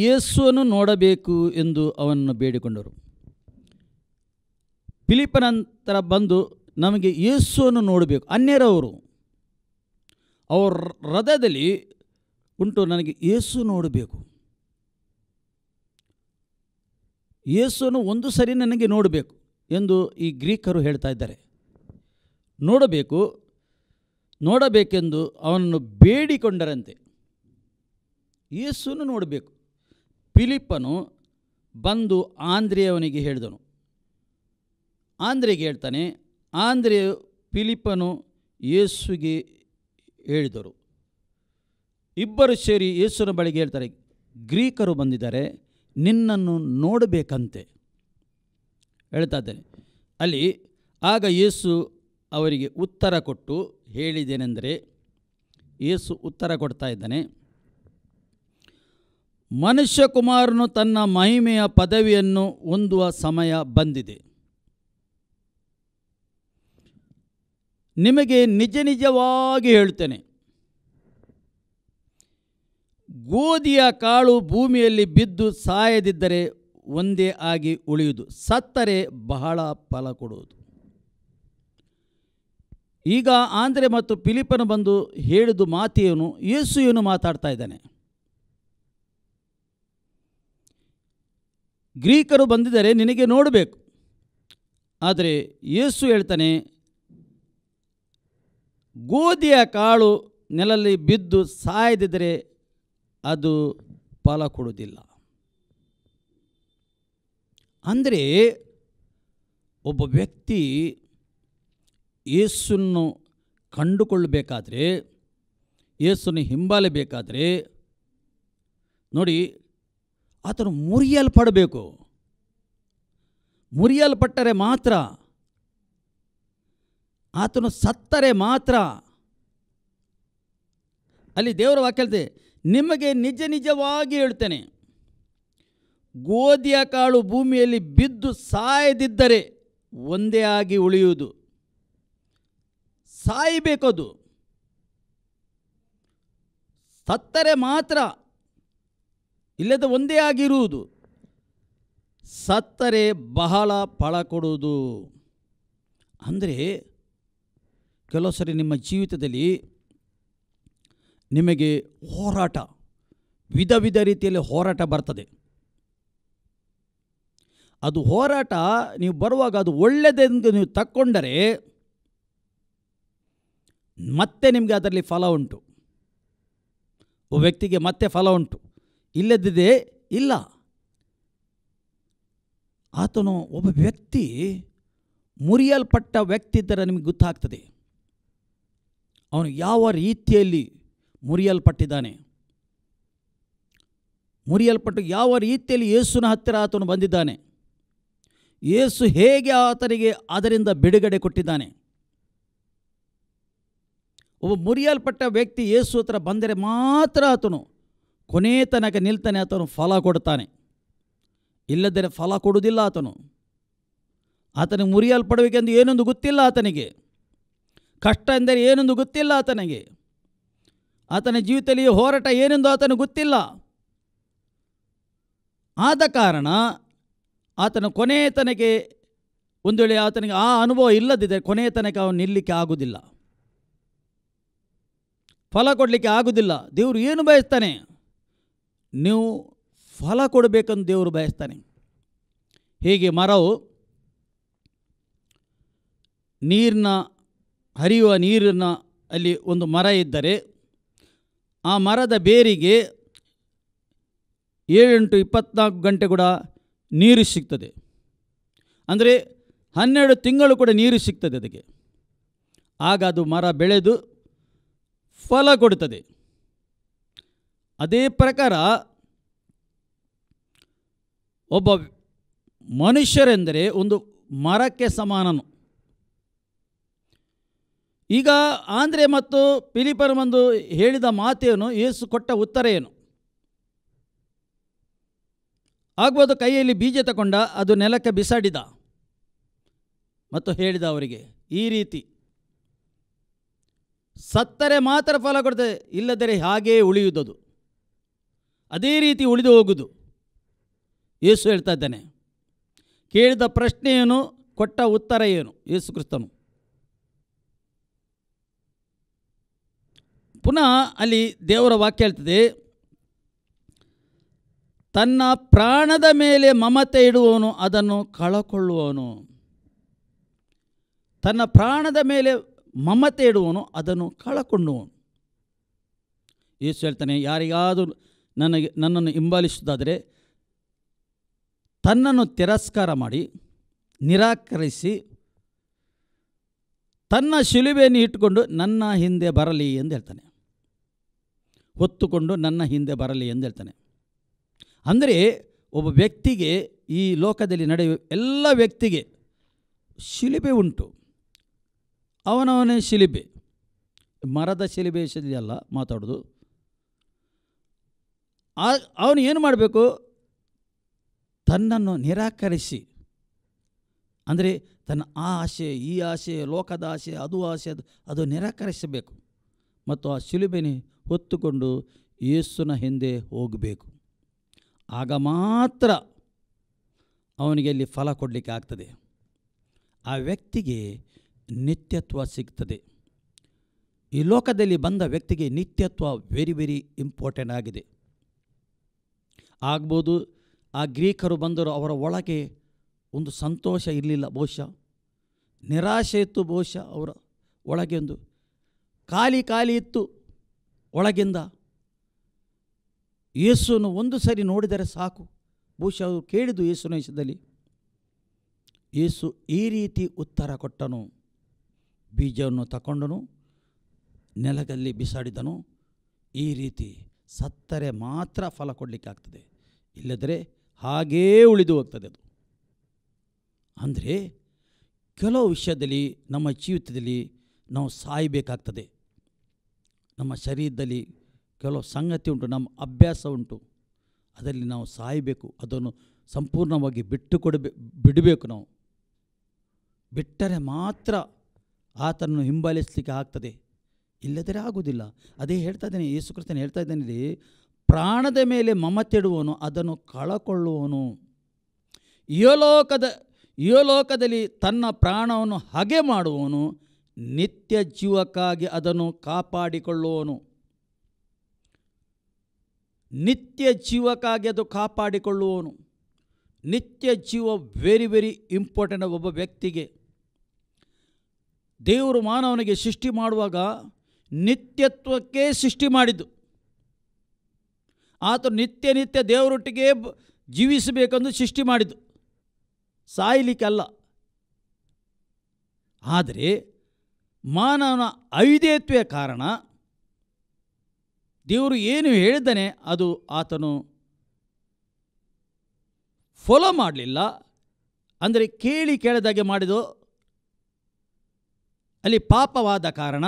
ಯೇಸುವನ್ನು ನೋಡಬೇಕು ಎಂದು ಅವನನ್ನು ಬೇಡಿಕೊಂಡರು. ಫಿಲಿಪ್ಪನ ನಂತರ ಬಂದು, ನಮಗೆ ಯೇಸುವನ್ನು ನೋಡಬೇಕು. ಅನ್ಯರವರು ಅವರ ಹೃದಯದಲ್ಲಿ ಉಂಟು, ನನಗೆ ಯೇಸು ನೋಡಬೇಕು, ಯೇಸುವನ್ನು ಒಂದು ಸರಿ ನನಗೆ ನೋಡಬೇಕು ಎಂದು ಈ ಗ್ರೀಕರು ಹೇಳ್ತಾ ಇದ್ದಾರೆ. ನೋಡಬೇಕೆಂದು ಅವನನ್ನು ಬೇಡಿಕೊಂಡರಂತೆ. ಯೇಸುವನ್ನು ನೋಡಬೇಕು. ಫಿಲಿಪ್ಪನು ಬಂದು ಆಂದ್ರೆಯವನಿಗೆ ಹೇಳಿದನು. ಆಂದ್ರೆಗೆ ಹೇಳ್ತಾನೆ. ಆಂದ್ರೆಯು ಫಿಲಿಪ್ಪನು ಯೇಸುವಿಗೆ ಹೇಳಿದರು. ಇಬ್ಬರು ಸೇರಿ ಯೇಸುವಿನ ಬಳಿಗೆ ಹೇಳ್ತಾರೆ, ಗ್ರೀಕರು ಬಂದಿದ್ದಾರೆ, ನಿನ್ನನ್ನು ನೋಡಬೇಕಂತೆ ಹೇಳ್ತಾ ಇದ್ದೇನೆ. ಅಲ್ಲಿ ಆಗ ಯೇಸು ಅವರಿಗೆ ಉತ್ತರ ಕೊಟ್ಟು ಹೇಳಿದ್ದೇನೆಂದರೆ, ಯೇಸು ಉತ್ತರ ಕೊಡ್ತಾ ಇದ್ದಾನೆ, ಮನುಷ್ಯಕುಮಾರನು ತನ್ನ ಮಹಿಮೆಯ ಪದವಿಯನ್ನು ಹೊಂದುವ ಸಮಯ ಬಂದಿದೆ. ನಿಮಗೆ ನಿಜ ನಿಜವಾಗಿ ಹೇಳ್ತೇನೆ, ಗೋಧಿಯ ಕಾಳು ಭೂಮಿಯಲ್ಲಿ ಬಿದ್ದು ಸಾಯದಿದ್ದರೆ ಒಂದೇ ಆಗಿ ಉಳಿಯುವುದು, ಸತ್ತರೆ ಬಹಳ ಫಲ ಕೊಡುವುದು. ಈಗ ಆಂದ್ರೆ ಮತ್ತು ಫಿಲಿಪ್ಪನು ಬಂದು ಹೇಳಿದ ಮಾತೇನು, ಯೇಸು ಏನು ಮಾತಾಡ್ತಾ ಇದ್ದಾನೆ. ಗ್ರೀಕರು ಬಂದಿದ್ದಾರೆ, ನಿನಗೆ ನೋಡಬೇಕು. ಆದರೆ ಯೇಸು ಹೇಳ್ತಾನೆ, ಗೋಧಿಯ ಕಾಳು ನೆಲದಲ್ಲಿ ಬಿದ್ದು ಸಾಯದಿದ್ದರೆ ಅದು ಫಲ ಕೊಡುವುದಿಲ್ಲ. ಅಂದರೆ ಒಬ್ಬ ವ್ಯಕ್ತಿ ಯೇಸನ್ನು ಕಂಡುಕೊಳ್ಳಬೇಕಾದ್ರೆ, ಯೇಸನ್ನು ಹಿಂಬಾಲಬೇಕಾದ್ರೆ ನೋಡಿ, ಆತನು ಮುರಿಯಲ್ಪಡಬೇಕು. ಮುರಿಯಲ್ಪಟ್ಟರೆ ಮಾತ್ರ, ಆತನು ಸತ್ತರೆ ಮಾತ್ರ. ಅಲ್ಲಿ ದೇವರ ವಾಕ್ಯ ಹೇಳ್ತೆ, ನಿಮಗೆ ನಿಜ ನಿಜವಾಗಿ ಹೇಳ್ತೇನೆ, ಗೋಧಿಯ ಕಾಳು ಭೂಮಿಯಲ್ಲಿ ಬಿದ್ದು ಸಾಯದಿದ್ದರೆ ಒಂದೇ ಆಗಿ ಉಳಿಯುವುದು. ಸಾಯಬೇಕದು, ಸತ್ತರೆ ಮಾತ್ರ, ಇಲ್ಲದ ಒಂದೇ ಆಗಿರುವುದು. ಸತ್ತರೆ ಬಹಳ ಫಲ ಕೊಡುವುದು. ಅಂದರೆ ಕೆಲವು ಸರಿ ನಿಮ್ಮ ಜೀವಿತದಲ್ಲಿ ನಿಮಗೆ ಹೋರಾಟ, ವಿಧ ವಿಧ ರೀತಿಯಲ್ಲಿ ಹೋರಾಟ ಬರ್ತದೆ. ಅದು ಹೋರಾಟ ನೀವು ಬರುವಾಗ ಅದು ಒಳ್ಳೆಯದೆಂದು ನೀವು ತಕ್ಕೊಂಡರೆ ಮತ್ತೆ ನಿಮಗೆ ಅದರಲ್ಲಿ ಫಲ ಉಂಟು. ಒಬ್ಬ ವ್ಯಕ್ತಿಗೆ ಮತ್ತೆ ಫಲ ಉಂಟು, ಇಲ್ಲದಿದೆ ಇಲ್ಲ. ಆತನು ಒಬ್ಬ ವ್ಯಕ್ತಿ ಮುರಿಯಲ್ಪಟ್ಟ ವ್ಯಕ್ತಿ ಇದ್ದರೆ ನಿಮಗೆ ಗೊತ್ತಾಗ್ತದೆ ಅವನು ಯಾವ ರೀತಿಯಲ್ಲಿ ಮುರಿಯಲ್ಪಟ್ಟಿದ್ದಾನೆ. ಮುರಿಯಲ್ಪಟ್ಟು ಯಾವ ರೀತಿಯಲ್ಲಿ ಯೇಸುವಿನ ಹತ್ತಿರ ಆತನು ಬಂದಿದ್ದಾನೆ, ಯೇಸು ಹೇಗೆ ಆತನಿಗೆ ಅದರಿಂದ ಬಿಡುಗಡೆ ಕೊಟ್ಟಿದ್ದಾನೆ. ಒಬ್ಬ ಮುರಿಯಲ್ಪಟ್ಟ ವ್ಯಕ್ತಿ ಯೇಸು ಹತ್ರ ಬಂದರೆ ಮಾತ್ರ ಆತನು ಕೊನೆ ತನಕ ನಿಲ್ತಾನೆ, ಆತನು ಫಲ ಕೊಡ್ತಾನೆ. ಇಲ್ಲದರೆ ಫಲ ಕೊಡುವುದಿಲ್ಲ ಆತನು. ಆತನಿಗೆ ಮುರಿಯಲ್ಪಡಬೇಕೆಂದು ಏನೊಂದು ಗೊತ್ತಿಲ್ಲ ಆತನಿಗೆ, ಕಷ್ಟ ಎಂದರೆ ಏನೊಂದು ಗೊತ್ತಿಲ್ಲ ಆತನಿಗೆ, ಆತನ ಜೀವಿತದಲ್ಲಿ ಹೋರಾಟ ಏನೆಂದು ಆತನಿಗೆ ಗೊತ್ತಿಲ್ಲ. ಆದ ಕಾರಣ ಆತನ ಕೊನೆಯ ತನಕ ಒಂದು ವೇಳೆ ಆತನಿಗೆ ಆ ಅನುಭವ ಇಲ್ಲದಿದ್ದರೆ ಕೊನೆಯ ತನಕ ಅವನು ನಿಲ್ಲಲಿಕ್ಕೆ ಆಗುವುದಿಲ್ಲ, ಫಲ ಕೊಡಲಿಕ್ಕೆ ಆಗುವುದಿಲ್ಲ. ದೇವರು ಏನು ಬಯಸ್ತಾನೆ, ನೀವು ಫಲ ಕೊಡಬೇಕಂದು ದೇವರು ಬಯಸ್ತಾನೆ. ಹೇಗೆ ಮರವು ಹರಿಯುವ ನೀರಿನ ಅಲ್ಲಿ ಒಂದು ಮರ ಇದ್ದರೆ ಆ ಮರದ ಬೇರಿಗೆ 7-24 ಗಂಟೆ ಕೂಡ ನೀರು ಸಿಗ್ತದೆ. ಅಂದರೆ 12 ತಿಂಗಳು ಕೂಡ ನೀರು ಸಿಗ್ತದೆ ಅದಕ್ಕೆ. ಆಗ ಅದು ಮರ ಬೆಳೆದು ಫಲ ಕೊಡುತ್ತದೆ. ಅದೇ ಪ್ರಕಾರ ಒಬ್ಬ ಮನುಷ್ಯರೆಂದರೆ ಒಂದು ಮರಕ್ಕೆ ಸಮಾನನು. ಈಗ ಆಂದ್ರೆ ಮತ್ತು ಫಿಲಿಪ್ಪನು ಬಂದು ಹೇಳಿದ ಮಾತೇನು, ಯೇಸು ಕೊಟ್ಟ ಉತ್ತರ ಏನು ಆಗ್ಬೋದು? ಕೈಯಲ್ಲಿ ಬೀಜ ತಗೊಂಡ ಅದು ನೆಲಕ್ಕೆ ಬಿಸಾಡಿದ ಮತ್ತು ಹೇಳಿದ ಅವರಿಗೆ ಈ ರೀತಿ, ಸತ್ತರೆ ಮಾತ್ರ ಫಲ ಕೊಡ್ತದೆ, ಇಲ್ಲದರೆ ಹಾಗೆಯೇ ಉಳಿಯುವುದು, ಅದೇ ರೀತಿ ಉಳಿದು ಹೋಗುವುದು. ಯೇಸು ಹೇಳ್ತಾ ಇದ್ದಾನೆ. ಕೇಳಿದ ಪ್ರಶ್ನೆ ಏನು, ಕೊಟ್ಟ ಉತ್ತರ ಏನು? ಯೇಸು ಕ್ರಿಸ್ತನು ಪುನಃ ಅಲ್ಲಿ ದೇವರ ವಾಕ್ಯ ಹೇಳ್ತದೆ, ತನ್ನ ಪ್ರಾಣದ ಮೇಲೆ ಮಮತೆ ಇಡುವವನು ಅದನ್ನು ಕಳಕೊಳ್ಳುವವನು. ತನ್ನ ಪ್ರಾಣದ ಮೇಲೆ ಮಮತೆ ಇಡುವವನು ಅದನ್ನು ಕಳಕೊಂಡುವನು. ಯೇಸು ಹೇಳ್ತಾನೆ, ಯಾರಿಗಾದರೂ ನನ್ನನ್ನು ಹಿಂಬಾಲಿಸುವುದಾದರೆ ತನ್ನನ್ನು ತಿರಸ್ಕಾರ ಮಾಡಿ ನಿರಾಕರಿಸಿ ತನ್ನ ಶಿಲುಬೆಯನ್ನು ಇಟ್ಟುಕೊಂಡು ನನ್ನ ಹಿಂದೆ ಬರಲಿ ಎಂದು ಹೇಳ್ತಾನೆ. ಹೊತ್ತುಕೊಂಡು ನನ್ನ ಹಿಂದೆ ಬರಲಿ ಎಂದು ಹೇಳ್ತಾನೆ. ಅಂದರೆ ಒಬ್ಬ ವ್ಯಕ್ತಿಗೆ, ಈ ಲೋಕದಲ್ಲಿ ನಡೆಯುವ ಎಲ್ಲ ವ್ಯಕ್ತಿಗೆ ಶಿಲುಬೆ ಉಂಟು. ಅವನವನೇ ಶಿಲುಬೆ, ಮರದ ಶಿಲುಬೆ ಅಲ್ಲ ಮಾತಾಡೋದು. ಅವನು ಏನು ಮಾಡಬೇಕು? ತನ್ನನ್ನು ನಿರಾಕರಿಸಿ, ಅಂದರೆ ತನ್ನ ಆ ಆಸೆ, ಈ ಆಸೆ, ಲೋಕದ ಆಸೆ, ಆಸೆ ಅದು ನಿರಾಕರಿಸಬೇಕು ಮತ್ತು ಆ ಶಿಲುಬೆని ಹೊತ್ತುಕೊಂಡು ಯೇಸುವಿನ ಹಿಂದೆ ಹೋಗಬೇಕು. ಆಗ ಮಾತ್ರ ಅವನಿಗೆ ಅಲ್ಲಿ ಫಲ ಕೊಡಲಿಕ್ಕೆ ಆಗ್ತದೆ. ಆ ವ್ಯಕ್ತಿಗೆ ನಿತ್ಯತ್ವ ಸಿಗ್ತದೆ. ಈ ಲೋಕದಲ್ಲಿ ಬಂದ ವ್ಯಕ್ತಿಗೆ ನಿತ್ಯತ್ವ ವೆರಿ ವೆರಿ ಇಂಪಾರ್ಟೆಂಟ್ ಆಗಿದೆ. ಆಗ್ಬೋದು ಆ ಗ್ರೀಕರು ಬಂದರು, ಅವರ ಒಳಗೆ ಒಂದು ಸಂತೋಷ ಇರಲಿಲ್ಲ, ಬಹುಶಃ ನಿರಾಶೆ ಇತ್ತು, ಬಹುಶಃ ಅವರ ಒಳಗೆ ಒಂದು ಖಾಲಿ ಇತ್ತು ಒಳಗಿಂದ. ಯೇಸುವನ್ನು ಒಂದು ಸರಿ ನೋಡಿದರೆ ಸಾಕು, ಬಹುಶಃ ಅವರು ಕೇಳಿದ್ದು ಯೇಸುವಿನ ವಿಷಯದಲ್ಲಿ. ಯೇಸು ಈ ರೀತಿ ಉತ್ತರ ಕೊಟ್ಟನು. ಬೀಜವನ್ನು ತಗೊಂಡನು, ನೆಲದಲ್ಲಿ ಬಿಸಾಡಿದನು. ಈ ರೀತಿ ಸತ್ತರೆ ಮಾತ್ರ ಫಲ ಕೊಡಲಿಕ್ಕೆ ಆಗ್ತದೆ, ಇಲ್ಲದರೆ ಹಾಗೇ ಉಳಿದು ಹೋಗ್ತದೆ ಅದು. ಅಂದರೆ ಕೆಲವು ವಿಷಯದಲ್ಲಿ ನಮ್ಮ ಜೀವಿತದಲ್ಲಿ ನಾವು ಸಾಯಬೇಕಾಗ್ತದೆ. ನಮ್ಮ ಶರೀರದಲ್ಲಿ ಕೆಲವು ಸಂಗತಿ ಉಂಟು, ನಮ್ಮ ಅಭ್ಯಾಸ ಉಂಟು, ಅದರಲ್ಲಿ ನಾವು ಸಾಯಬೇಕು. ಅದನ್ನು ಸಂಪೂರ್ಣವಾಗಿ ಬಿಡಬೇಕು. ನಾವು ಬಿಟ್ಟರೆ ಮಾತ್ರ ಆತನನ್ನು ಹಿಂಬಾಲಿಸಲಿಕ್ಕೆ ಆಗ್ತದೆ, ಇಲ್ಲದರೆ ಆಗುವುದಿಲ್ಲ. ಅದೇ ಹೇಳ್ತಾ ಇದ್ದೇನೆ, ಯೇಸು ಕ್ರಿಸ್ತನು ಹೇಳ್ತಾ ಇದ್ದಾನೆ, ಪ್ರಾಣದ ಮೇಲೆ ಮಮತೆಡುವನು ಅದನ್ನು ಕಳಕೊಳ್ಳುವನು. ಲೋಕದಲ್ಲಿ ತನ್ನ ಪ್ರಾಣವನ್ನು ಹಗೆ ಮಾಡುವವನು ನಿತ್ಯ ಜೀವಕ್ಕಾಗಿ ಅದನ್ನು ಕಾಪಾಡಿಕೊಳ್ಳುವನು. ನಿತ್ಯ ಜೀವಕ್ಕಾಗಿ ಅದು ಕಾಪಾಡಿಕೊಳ್ಳುವನು. ನಿತ್ಯ ಜೀವ ವೆರಿ ವೆರಿ ಇಂಪಾರ್ಟೆಂಟ್. ಒಬ್ಬ ವ್ಯಕ್ತಿಗೆ ದೇವರು ಮಾನವನಿಗೆ ಸೃಷ್ಟಿ ಮಾಡುವಾಗ ನಿತ್ಯತ್ವಕ್ಕೆ ಸೃಷ್ಟಿ ಮಾಡಿದ್ದು. ಆತ ನಿತ್ಯ ದೇವರೊಟ್ಟಿಗೆ ಜೀವಿಸಬೇಕೆಂದು ಸೃಷ್ಟಿ ಮಾಡಿದ್ದು, ಸಾಯಲಿಕ್ಕಲ್ಲ. ಆದರೆ ಮಾನವನ ಅವಿಧೇಯತ್ವದ ಕಾರಣ ದೇವರು ಏನು ಹೇಳಿದ್ದಾನೆ ಅದು ಆತನು ಫಾಲೋ ಮಾಡಲಿಲ್ಲ. ಅಂದರೆ ಕೇಳದಾಗೆ ಮಾಡಿದು, ಅಲ್ಲಿ ಪಾಪವಾದ ಕಾರಣ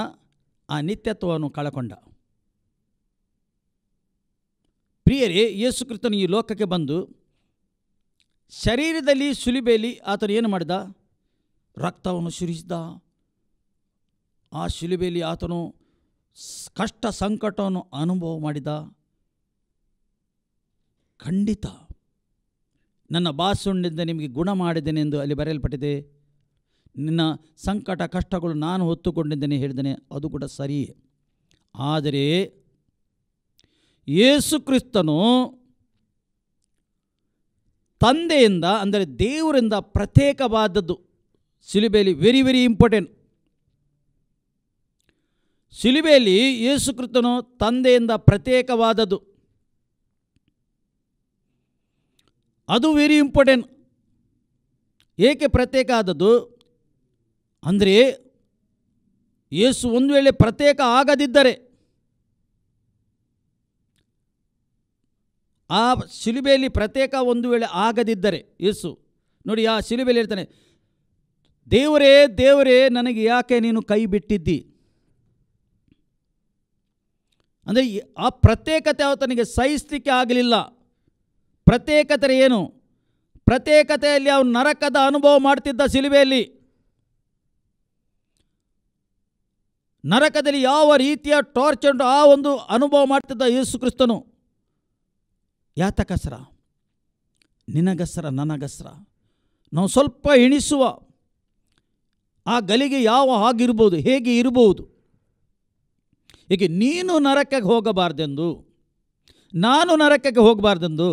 ಆ ನಿತ್ಯತ್ವವನ್ನು ಕಳಕೊಂಡ. ಪ್ರಿಯರೇ, ಯೇಸು ಕ್ರಿಸ್ತನು ಈ ಲೋಕಕ್ಕೆ ಬಂದು ಶರೀರದಲ್ಲಿ ಶಿಲುಬೆಯಲ್ಲಿ ಆತನು ಏನು ಮಾಡಿದ? ರಕ್ತವನ್ನು ಸುರಿಸಿದ. ಆ ಶಿಲುಬೆಯಲ್ಲಿ ಆತನು ಕಷ್ಟ ಸಂಕಟವನ್ನು ಅನುಭವ ಮಾಡಿದ. ಖಂಡಿತ ನನ್ನ ಬಾಸುಂಡಿಂದ ನಿಮಗೆ ಗುಣ ಮಾಡಿದ್ದೇನೆ ಎಂದು ಅಲ್ಲಿ ಬರೆಯಲ್ಪಟ್ಟಿದೆ. ನಿನ್ನ ಸಂಕಟ ಕಷ್ಟಗಳು ನಾನು ಹೊತ್ತುಕೊಂಡಿದ್ದೇನೆ ಹೇಳಿದ್ದೇನೆ, ಅದು ಕೂಡ ಸರಿ. ಆದರೆ ಯೇಸು ಕ್ರಿಸ್ತನು ತಂದೆಯಿಂದ, ಅಂದರೆ ದೇವರಿಂದ ಪ್ರತ್ಯೇಕವಾದದ್ದು ಶಿಲುಬೆಯಲ್ಲಿ ವೆರಿ ವೆರಿ ಇಂಪಾರ್ಟೆಂಟ್. ಶಿಲುಬೆಯಲ್ಲಿ ಯೇಸು ಕ್ರಿಸ್ತನು ತಂದೆಯಿಂದ ಪ್ರತ್ಯೇಕವಾದದ್ದು, ಅದು ವೆರಿ ಇಂಪಾರ್ಟೆಂಟ್. ಏಕೆ ಪ್ರತ್ಯೇಕ ಆದದ್ದು ಅಂದರೆ, ಯೇಸು ಒಂದು ವೇಳೆ ಪ್ರತ್ಯೇಕ ಆಗದಿದ್ದರೆ, ಆ ಶಿಲುಬೆಯಲ್ಲಿ ಪ್ರತ್ಯೇಕ ಒಂದು ವೇಳೆ ಆಗದಿದ್ದರೆ, ಯೇಸು ನೋಡಿ ಆ ಶಿಲುಬೆಯಲ್ಲಿ ಹೇಳ್ತಾನೆ, ದೇವರೇ ದೇವರೇ ನನಗೆ ಯಾಕೆ ನೀನು ಕೈ ಬಿಟ್ಟಿದ್ದಿ. ಅಂದರೆ ಆ ಪ್ರತ್ಯೇಕತೆ ಆತನಿಗೆ ಸಹಿಸಲಿಕ್ಕೆ ಆಗಲಿಲ್ಲ. ಪ್ರತ್ಯೇಕತೆ ಏನು? ಪ್ರತ್ಯೇಕತೆಯಲ್ಲಿ ಅವನು ನರಕದ ಅನುಭವ ಮಾಡ್ತಿದ್ದ. ಶಿಲುಬೆಯಲ್ಲಿ ನರಕದಲ್ಲಿ ಯಾವ ರೀತಿಯ ಟಾರ್ಚರ್ ಉಂಟು ಆ ಒಂದು ಅನುಭವ ಮಾಡ್ತಿದ್ದ ಯೇಸು ಕ್ರಿಸ್ತನು. ಯಾತಕಸ್ರ? ನಿನಗಸ್ರ, ನನಗಸ್ರ. ನಾವು ಸ್ವಲ್ಪ ಎಣಿಸುವ ಆ ಗಲಿಗೆ ಯಾವ ಹಾಗಿರ್ಬೋದು, ಹೇಗೆ ಇರಬಹುದು. ಏಕೆ ನೀನು ನರಕಕ್ಕೆ ಹೋಗಬಾರ್ದೆಂದು, ನಾನು ನರಕಕ್ಕೆ ಹೋಗಬಾರ್ದೆಂದು,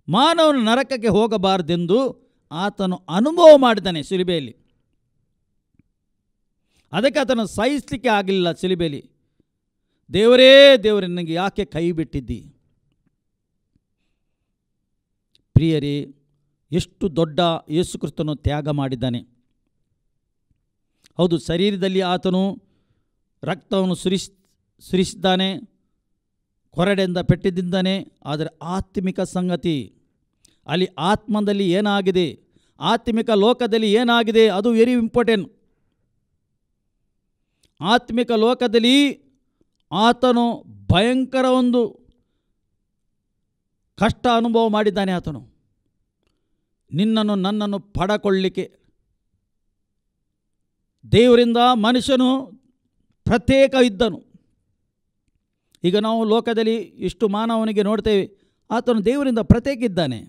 ಮಾನವನು ನರಕಕ್ಕೆ ಹೋಗಬಾರ್ದೆಂದು ಆತನು ಅನುಭವ ಮಾಡಿದ್ದಾನೆ ಶಿಲುಬೆಯಲ್ಲಿ. ಅದಕ್ಕೆ ಆತನು ಸಹಿಸಲಿಕ್ಕೆ ಆಗಲಿಲ್ಲ ಶಿಲುಬೆಯಲ್ಲಿ. ದೇವರೇ ದೇವರೇ ನನಗೆ ಯಾಕೆ ಕೈ ಬಿಟ್ಟಿದ್ದಿ. ಪ್ರಿಯರೇ, ಎಷ್ಟು ದೊಡ್ಡ ಯೇಸು ಕ್ರಿಸ್ತನು ತ್ಯಾಗ ಮಾಡಿದ್ದಾನೆ. ಹೌದು, ಶರೀರದಲ್ಲಿ ಆತನು ರಕ್ತವನ್ನು ಸುರಿಸಿದ್ದಾನೆ, ಕೊರಡೆಯಿಂದ ಪೆಟ್ಟಿದ್ದಾನೆ. ಆದರೆ ಆತ್ಮಿಕ ಸಂಗತಿ, ಅಲ್ಲಿ ಆತ್ಮದಲ್ಲಿ ಏನಾಗಿದೆ, ಆತ್ಮಿಕ ಲೋಕದಲ್ಲಿ ಏನಾಗಿದೆ, ಅದು ವೆರಿ ಇಂಪಾರ್ಟೆಂಟ್. ಆತ್ಮಿಕ ಲೋಕದಲ್ಲಿ ಆತನು ಭಯಂಕರ ಒಂದು ಕಷ್ಟ ಅನುಭವ ಮಾಡಿದ್ದಾನೆ. ಆತನು ನಿನ್ನನ್ನು ನನ್ನನ್ನು ಪಡಕೊಳ್ಳಿಕ್ಕೆ ದೇವರಿಂದ ಮನುಷ್ಯನು ಪ್ರತ್ಯೇಕ ಇದ್ದನು. ಈಗ ನಾವು ಲೋಕದಲ್ಲಿ ಇಷ್ಟು ಮಾನವನಿಗೆ ನೋಡ್ತೇವೆ, ಆತನು ದೇವರಿಂದ ಪ್ರತ್ಯೇಕ ಇದ್ದಾನೆ,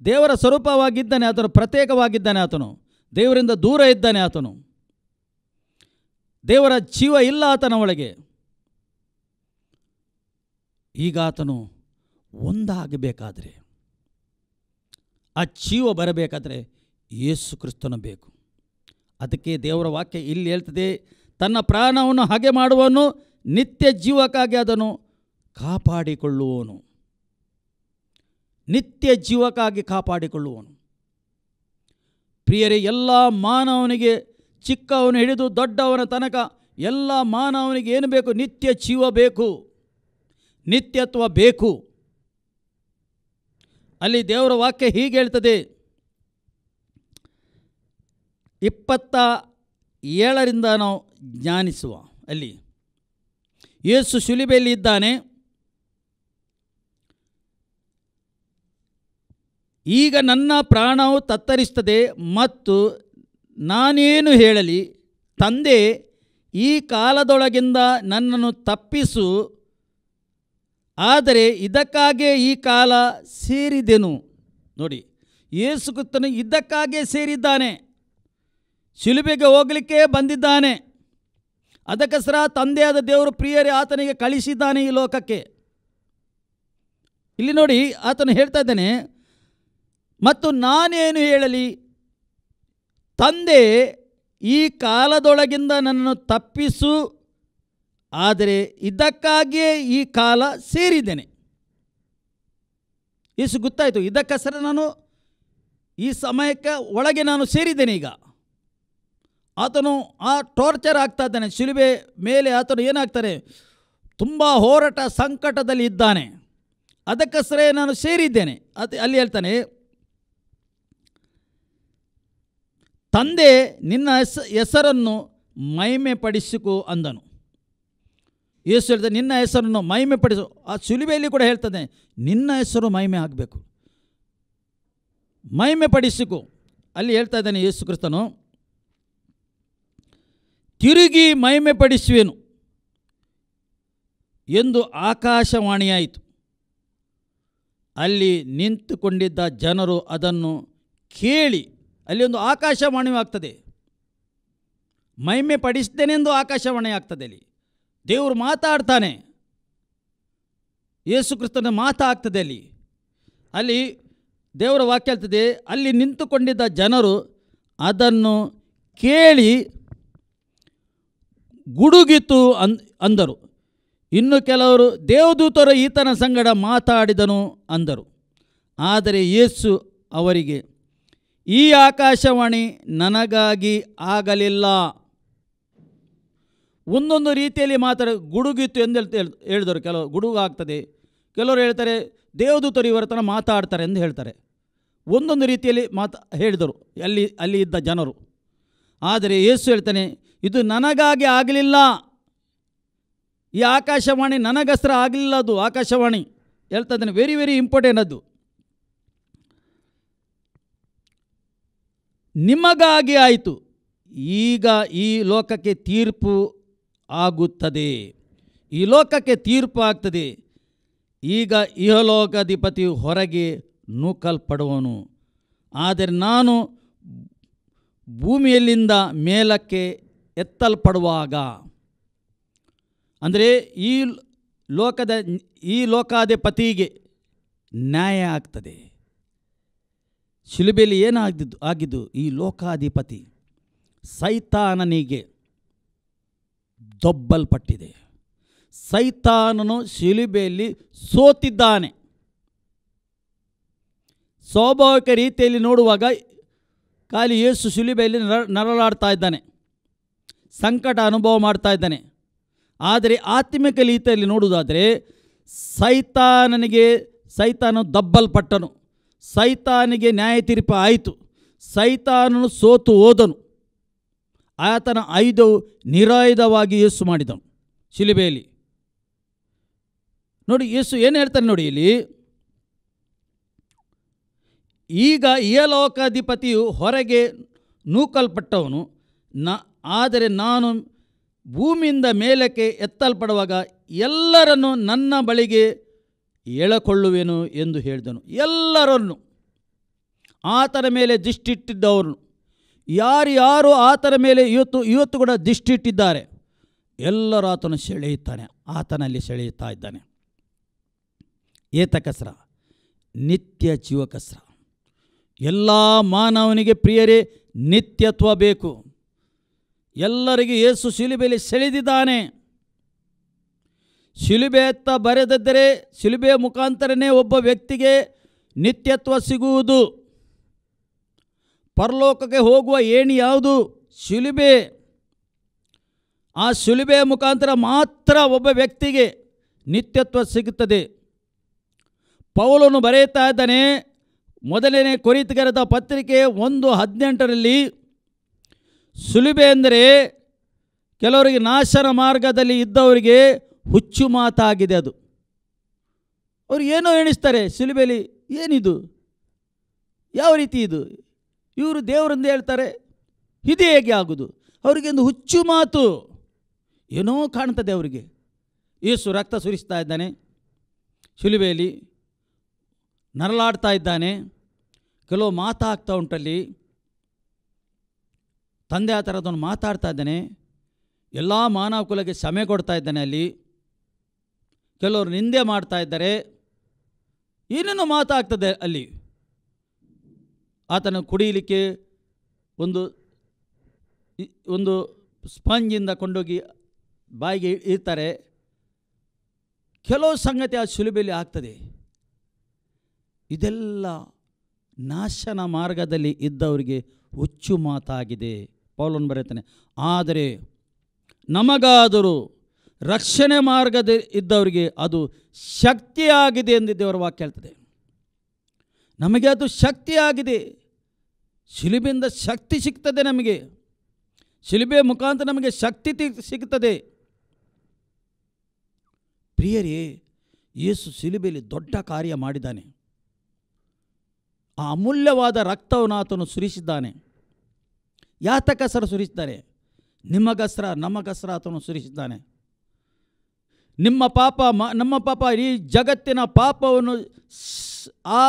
ದೇವರ ಸ್ವರೂಪವಾಗಿದ್ದಾನೆ, ಆತನು ಪ್ರತ್ಯೇಕವಾಗಿದ್ದಾನೆ, ಆತನು ದೇವರಿಂದ ದೂರ ಇದ್ದಾನೆ. ಆತನು ದೇವರ ಜೀವ ಇಲ್ಲ ಆತನ ಒಳಗೆ. ಈಗ ಆತನು ಒಂದಾಗಬೇಕಾದ್ರೆ, ಆ ಜೀವ ಬರಬೇಕಾದ್ರೆ ಯೇಸು ಕ್ರಿಸ್ತನು ಬೇಕು. ಅದಕ್ಕೆ ದೇವರ ವಾಕ್ಯ ಇಲ್ಲಿ ಹೇಳ್ತದೆ, ತನ್ನ ಪ್ರಾಣವನ್ನು ಹಾಗೆ ಮಾಡುವವನು ನಿತ್ಯ ಜೀವಕ್ಕಾಗಿ ಅದನ್ನು ಕಾಪಾಡಿಕೊಳ್ಳುವನು. ನಿತ್ಯ ಜೀವಕ್ಕಾಗಿ ಕಾಪಾಡಿಕೊಳ್ಳುವನು. ಪ್ರಿಯರೇ, ಎಲ್ಲ ಮಾನವನಿಗೆ, ಚಿಕ್ಕವನು ಹಿಡಿದು ದೊಡ್ಡವನ ತನಕ ಎಲ್ಲ ಮಾನವನಿಗೆ ಏನು ಬೇಕು? ನಿತ್ಯ ಜೀವ ಬೇಕು, ನಿತ್ಯತ್ವ ಬೇಕು. ಅಲ್ಲಿ ದೇವರ ವಾಕ್ಯ ಹೀಗೆ ಹೇಳ್ತದೆ, 27ರಿಂದ ನಾವು ಜ್ಞಾನಿಸುವ. ಅಲ್ಲಿ ಯೇಸು ಶಿಲುಬೆಯಲ್ಲಿ ಇದ್ದಾನೆ. ಈಗ ನನ್ನ ಪ್ರಾಣವು ತತ್ತರಿಸ್ತದೆ ಮತ್ತು ನಾನೇನು ಹೇಳಲಿ? ತಂದೆ, ಈ ಕಾಲದೊಳಗಿಂದ ನನ್ನನ್ನು ತಪ್ಪಿಸು, ಆದರೆ ಇದಕ್ಕಾಗೇ ಈ ಕಾಲ ಸೇರಿದೆನು. ನೋಡಿ, ಯೇಸು ಕ್ರಿಸ್ತನು ಇದಕ್ಕಾಗೇ ಸೇರಿದ್ದಾನೆ, ಶಿಲುಬೆಗೆ ಹೋಗಲಿಕ್ಕೆ ಬಂದಿದ್ದಾನೆ. ಅದಕ್ಕೋಸ್ಕರ ತಂದೆಯಾದ ದೇವರು ಪ್ರಿಯರೇ ಆತನಿಗೆ ಕಳಿಸಿದ್ದಾನೆ ಈ ಲೋಕಕ್ಕೆ. ಇಲ್ಲಿ ನೋಡಿ, ಆತನು ಹೇಳ್ತಾ ಇದ್ದಾನೆ, ಮತ್ತು ನಾನೇನು ಹೇಳಲಿ? ತಂದೆ, ಈ ಕಾಲದೊಳಗಿಂದ ನನ್ನನ್ನು ತಪ್ಪಿಸು, ಆದರೆ ಇದಕ್ಕಾಗಿಯೇ ಈ ಕಾಲ ಸೇರಿದ್ದೇನೆ. ಯೇಸು ಗೊತ್ತಾಯಿತು, ಇದಕ್ಕೋಸ್ಕರ ನಾನು ಈ ಸಮಯಕ್ಕೆ ಒಳಗೆ ನಾನು ಸೇರಿದ್ದೇನೆ. ಈಗ ಆತನು ಆ ಟಾರ್ಚರ್ ಆಗ್ತಾ ಇದ್ದಾನೆ, ಶಿಲುಬೆ ಮೇಲೆ ಆತನು ಏನಾಗ್ತಾನೆ, ತುಂಬ ಹೋರಾಟ ಸಂಕಟದಲ್ಲಿ ಇದ್ದಾನೆ. ಅದಕ್ಕೋಸ್ಕರ ನಾನು ಸೇರಿದ್ದೇನೆ. ಅಲ್ಲಿ ಹೇಳ್ತಾನೆ, ತಂದೆ ನಿನ್ನ ಹೆಸರನ್ನು ಮಹಿಮೆ ಪಡಿಸಿಕೊ ಅಂದನು. ಯೇಸು ಹೇಳ್ತಾನೆ, ನಿನ್ನ ಹೆಸರನ್ನು ಮಹಿಮೆ ಪಡಿಸು. ಆ ಶಿಲುಬೆಯಲ್ಲಿ ಕೂಡ ಹೇಳ್ತಾನೆ, ನಿನ್ನ ಹೆಸರು ಮಹಿಮೆ ಆಗಬೇಕು, ಮಹಿಮೆ ಪಡಿಸಿಕೊ. ಅಲ್ಲಿ ಹೇಳ್ತಾ ಇದ್ದಾನೆ ಯೇಸು ಕ್ರಿಸ್ತನು, ತಿರುಗಿ ಮಹಿಮೆ ಪಡಿಸುವೆನು ಎಂದು ಆಕಾಶವಾಣಿಯಾಯಿತು. ಅಲ್ಲಿ ನಿಂತುಕೊಂಡಿದ್ದ ಜನರು ಅದನ್ನು ಕೇಳಿ, ಅಲ್ಲಿ ಒಂದು ಆಕಾಶವಾಣಿ ಆಗ್ತದೆ, ಮಹಿಮೆ ಪಡಿಸ್ತೇನೆಂದು ಆಕಾಶವಾಣಿ ಆಗ್ತದೆ. ಅಲ್ಲಿ ದೇವರು ಮಾತಾಡ್ತಾನೆ, ಯೇಸು ಕ್ರಿಸ್ತನ ಮಾತಾಗ್ತದೆ. ಅಲ್ಲಿ ದೇವರ ವಾಕ್ಯ ಹೇಳ್ತದೆ, ಅಲ್ಲಿ ನಿಂತುಕೊಂಡಿದ್ದ ಜನರು ಅದನ್ನು ಕೇಳಿ ಗುಡುಗಿತು ಅಂದರು. ಇನ್ನು ಕೆಲವರು, ದೇವದೂತರು ಈತನ ಸಂಗಡ ಮಾತಾಡಿದನು ಅಂದರು. ಆದರೆ ಯೇಸು ಅವರಿಗೆ, ಈ ಆಕಾಶವಾಣಿ ನನಗಾಗಿ ಆಗಲಿಲ್ಲ. ಒಂದೊಂದು ರೀತಿಯಲ್ಲಿ ಗುಡುಗಿತ್ತು ಎಂದು ಹೇಳಿದರು. ಕೆಲವರು ಗುಡುಗಾಗ್ತದೆ, ಕೆಲವರು ಹೇಳ್ತಾರೆ ದೇವದೂತರು ಇವರ ತನ ಮಾತಾಡ್ತಾರೆ ಎಂದು ಹೇಳ್ತಾರೆ. ಒಂದೊಂದು ರೀತಿಯಲ್ಲಿ ಹೇಳಿದರು ಅಲ್ಲಿ ಇದ್ದ ಜನರು. ಆದರೆ ಯೇಸು ಹೇಳ್ತಾನೆ, ಇದು ನನಗಾಗಿ ಆಗಲಿಲ್ಲ, ಈ ಆಕಾಶವಾಣಿ ನನಗೋಸ್ಕರ ಆಗಲಿಲ್ಲ. ಅದು ಆಕಾಶವಾಣಿ ಹೇಳ್ತಾ ಇದ್ದಾನೆ, ವೆರಿ ವೆರಿ ಇಂಪಾರ್ಟೆಂಟ್. ಅದು ನಿಮಗಾಗಿ ಆಯಿತು. ಈಗ ಈ ಲೋಕಕ್ಕೆ ತೀರ್ಪು ಆಗುತ್ತದೆ, ಈ ಲೋಕಕ್ಕೆ ತೀರ್ಪು ಆಗ್ತದೆ. ಈಗ ಇಹಲೋಕಾಧಿಪತಿಯು ಹೊರಗೆ ನೂಕಲ್ಪಡುವನು, ಆದರೆ ನಾನು ಭೂಮಿಯಲ್ಲಿಂದ ಮೇಲಕ್ಕೆ ಎತ್ತಲ್ಪಡುವಾಗ, ಅಂದರೆ ಈ ಲೋಕಾಧಿಪತಿಗೆ ನ್ಯಾಯ ಆಗ್ತದೆ. ಶಿಲುಬೆಯಲ್ಲಿ ಆಗಿದ್ದು ಈ ಲೋಕಾಧಿಪತಿ ಸೈತಾನನಿಗೆ ದೊಬ್ಬಲ್ಪಟ್ಟಿದೆ. ಸೈತಾನನು ಶಿಲುಬೆಯಲ್ಲಿ ಸೋತಿದ್ದಾನೆ. ಸ್ವಾಭಾವಿಕ ರೀತಿಯಲ್ಲಿ ನೋಡುವಾಗ ಖಾಲಿ ಯೇಸು ಶಿಲುಬೆಯಲ್ಲಿ ನರಳಾಡ್ತಾ ಇದ್ದಾನೆ, ಸಂಕಟ ಅನುಭವ ಮಾಡ್ತಾ ಇದ್ದಾನೆ. ಆದರೆ ಆತ್ಮಿಕ ರೀತಿಯಲ್ಲಿ ನೋಡುವುದಾದರೆ ಸೈತಾನನು ದಬ್ಬಲ್ಪಟ್ಟನು, ಸೈತಾನಿಗೆ ನ್ಯಾಯ ತೀರ್ಪು ಆಯಿತು, ಸೈತಾನನು ಸೋತು ಹೋದನು. ಆತನ ಆಯುಧವು ನಿರಾಯುಧವಾಗಿ ಯೇಸು ಮಾಡಿದನು ಶಿಲುಬೆಯಲ್ಲಿ. ನೋಡಿ ಯೇಸು ಏನು ಹೇಳ್ತಾನೆ ನೋಡಿ ಇಲ್ಲಿ, ಈಗ ಇಹಲೋಕಾಧಿಪತಿಯು ಹೊರಗೆ ನೂಕಲ್ಪಟ್ಟವನು, ಆದರೆ ನಾನು ಭೂಮಿಯಿಂದ ಮೇಲಕ್ಕೆ ಎತ್ತಲ್ಪಡುವಾಗ ಎಲ್ಲರನ್ನು ನನ್ನ ಬಳಿಗೆ ಎಳಕೊಳ್ಳುವೆನು ಎಂದು ಹೇಳಿದನು. ಎಲ್ಲರನ್ನು, ಆತನ ಮೇಲೆ ದೃಷ್ಟಿಟ್ಟಿದ್ದವರು ಯಾರು ಆತನ ಮೇಲೆ ಇವತ್ತು ಕೂಡ ದೃಷ್ಟಿಟ್ಟಿದ್ದಾರೆ. ಎಲ್ಲರೂ ಆತನು ಸೆಳೆಯುತ್ತಾನೆ, ಆತನಲ್ಲಿ ಸೆಳೆಯುತ್ತಾ ಇದ್ದಾನೆ. ಏತಕಸ್ರ, ನಿತ್ಯ ಜೀವಕಸ್ರ. ಎಲ್ಲ ಮಾನವನಿಗೆ ಪ್ರಿಯರೇ ನಿತ್ಯತ್ವ ಬೇಕು. ಎಲ್ಲರಿಗೂ ಯೇಸು ಶಿಲುಬೆಯಲ್ಲಿ ಸೆಳೆದಿದ್ದಾನೆ. ಶಿಲುಬೆ ಎತ್ತ ಬರೆದಿದ್ದರೆ ಶಿಲುಬೆಯ ಮುಖಾಂತರನೇ ಒಬ್ಬ ವ್ಯಕ್ತಿಗೆ ನಿತ್ಯತ್ವ ಸಿಗುವುದು. ಪರಲೋಕಕ್ಕೆ ಹೋಗುವ ಏಣಿ ಯಾವುದು? ಶಿಲುಬೆ. ಆ ಶಿಲುಬೆಯ ಮುಖಾಂತರ ಮಾತ್ರ ಒಬ್ಬ ವ್ಯಕ್ತಿಗೆ ನಿತ್ಯತ್ವ ಸಿಗುತ್ತದೆ. ಪೌಲನು ಬರೆಯುತ್ತಾ ಇದ್ದಾನೆ, ಮೊದಲನೇ ಕೊರಿಂಥೀಯರ ಪತ್ರಿಕೆ 1:18 ಶಿಲುಬೆ ಎಂದರೆ ಕೆಲವರಿಗೆ ನಾಶನ ಮಾರ್ಗದಲ್ಲಿ ಇದ್ದವರಿಗೆ ಹುಚ್ಚು ಮಾತಾಗಿದೆ. ಅದು ಅವರು ಏನೋ ಎಣಿಸ್ತಾರೆ, ಶಿಲುಬೆಯಲ್ಲಿ ಏನಿದು, ಯಾವ ರೀತಿ ಇದು, ಇವರು ದೇವರಂದು ಹೇಳ್ತಾರೆ, ಇದು ಹೇಗೆ ಆಗುವುದು? ಅವರಿಗೆ ಒಂದು ಹುಚ್ಚು ಮಾತು, ಏನೋ ಕಾಣ್ತದೆ ಅವರಿಗೆ. ಯೇಸು ರಕ್ತ ಸುರಿಸ್ತಾ ಇದ್ದಾನೆ, ಶಿಲುಬೆಯಲ್ಲಿ ನರಳಾಡ್ತಾ ಇದ್ದಾನೆ, ಕೆಲವು ಮಾತಾಗ್ತಾ ಉಂಟಲ್ಲಿ, ತಂದೆ ಆ ಥರದವನು ಮಾತಾಡ್ತಾ ಇದ್ದಾನೆ, ಎಲ್ಲ ಮಾನವ ಕುಲಕ್ಕೆ ಕ್ಷಮೆ ಕೊಡ್ತಾ ಇದ್ದಾನೆ. ಅಲ್ಲಿ ಕೆಲವರು ನಿಂದೆ ಮಾಡ್ತಾ ಇದ್ದಾರೆ, ಏನೇನೋ ಮಾತಾಗ್ತದೆ ಅಲ್ಲಿ. ಆತನ ಕುಡಿಯಲಿಕ್ಕೆ ಒಂದು ಸ್ಪಂಜಿಂದ ಕೊಂಡೋಗಿ ಬಾಯಿಗೆ ಇರ್ತಾರೆ. ಕೆಲವು ಸಂಗತಿ ಆ ಶಿಲುಬೆಯಲ್ಲಿ ಆಗ್ತದೆ. ಇದೆಲ್ಲ ನಾಶನ ಮಾರ್ಗದಲ್ಲಿ ಇದ್ದವರಿಗೆ ಹುಚ್ಚು ಮಾತಾಗಿದೆ. ಪೌಲನು ಬರೆಯುತ್ತಾನೆ, ಆದರೆ ನಮಗಾದರೂ ರಕ್ಷಣೆ ಮಾರ್ಗದ ಇದ್ದವರಿಗೆ ಅದು ಶಕ್ತಿಯಾಗಿದೆ ಎಂದು ದೇವರ ವಾಕ್ಯ ಹೇಳ್ತದೆ. ನಮಗೆ ಅದು ಶಕ್ತಿಯಾಗಿದೆ. ಶಿಲುಬೆಯಿಂದ ಶಕ್ತಿ ಸಿಗ್ತದೆ ನಮಗೆ. ಶಿಲುಬೆಯ ಮುಖಾಂತರ ನಮಗೆ ಶಕ್ತಿ ಸಿಗ್ತದೆ. ಪ್ರಿಯರೇ, ಯೇಸು ಶಿಲುಬೆಯಲ್ಲಿ ದೊಡ್ಡ ಕಾರ್ಯ ಮಾಡಿದ್ದಾನೆ. ಆ ಅಮೂಲ್ಯವಾದ ರಕ್ತವನ್ನು ಆತನು ಸುರಿಸಿದ್ದಾನೆ. ಯಾತಕಸ್ರ ಸುರಿಸಿದ್ದಾರೆ? ನಿಮಗಸ್ರ ನಮಗಸ್ರ ಆತನು ಸುರಿಸಿದ್ದಾನೆ. ನಿಮ್ಮ ಪಾಪ ನಮ್ಮ ಪಾಪ, ಈ ಜಗತ್ತಿನ ಪಾಪವನ್ನು ಆ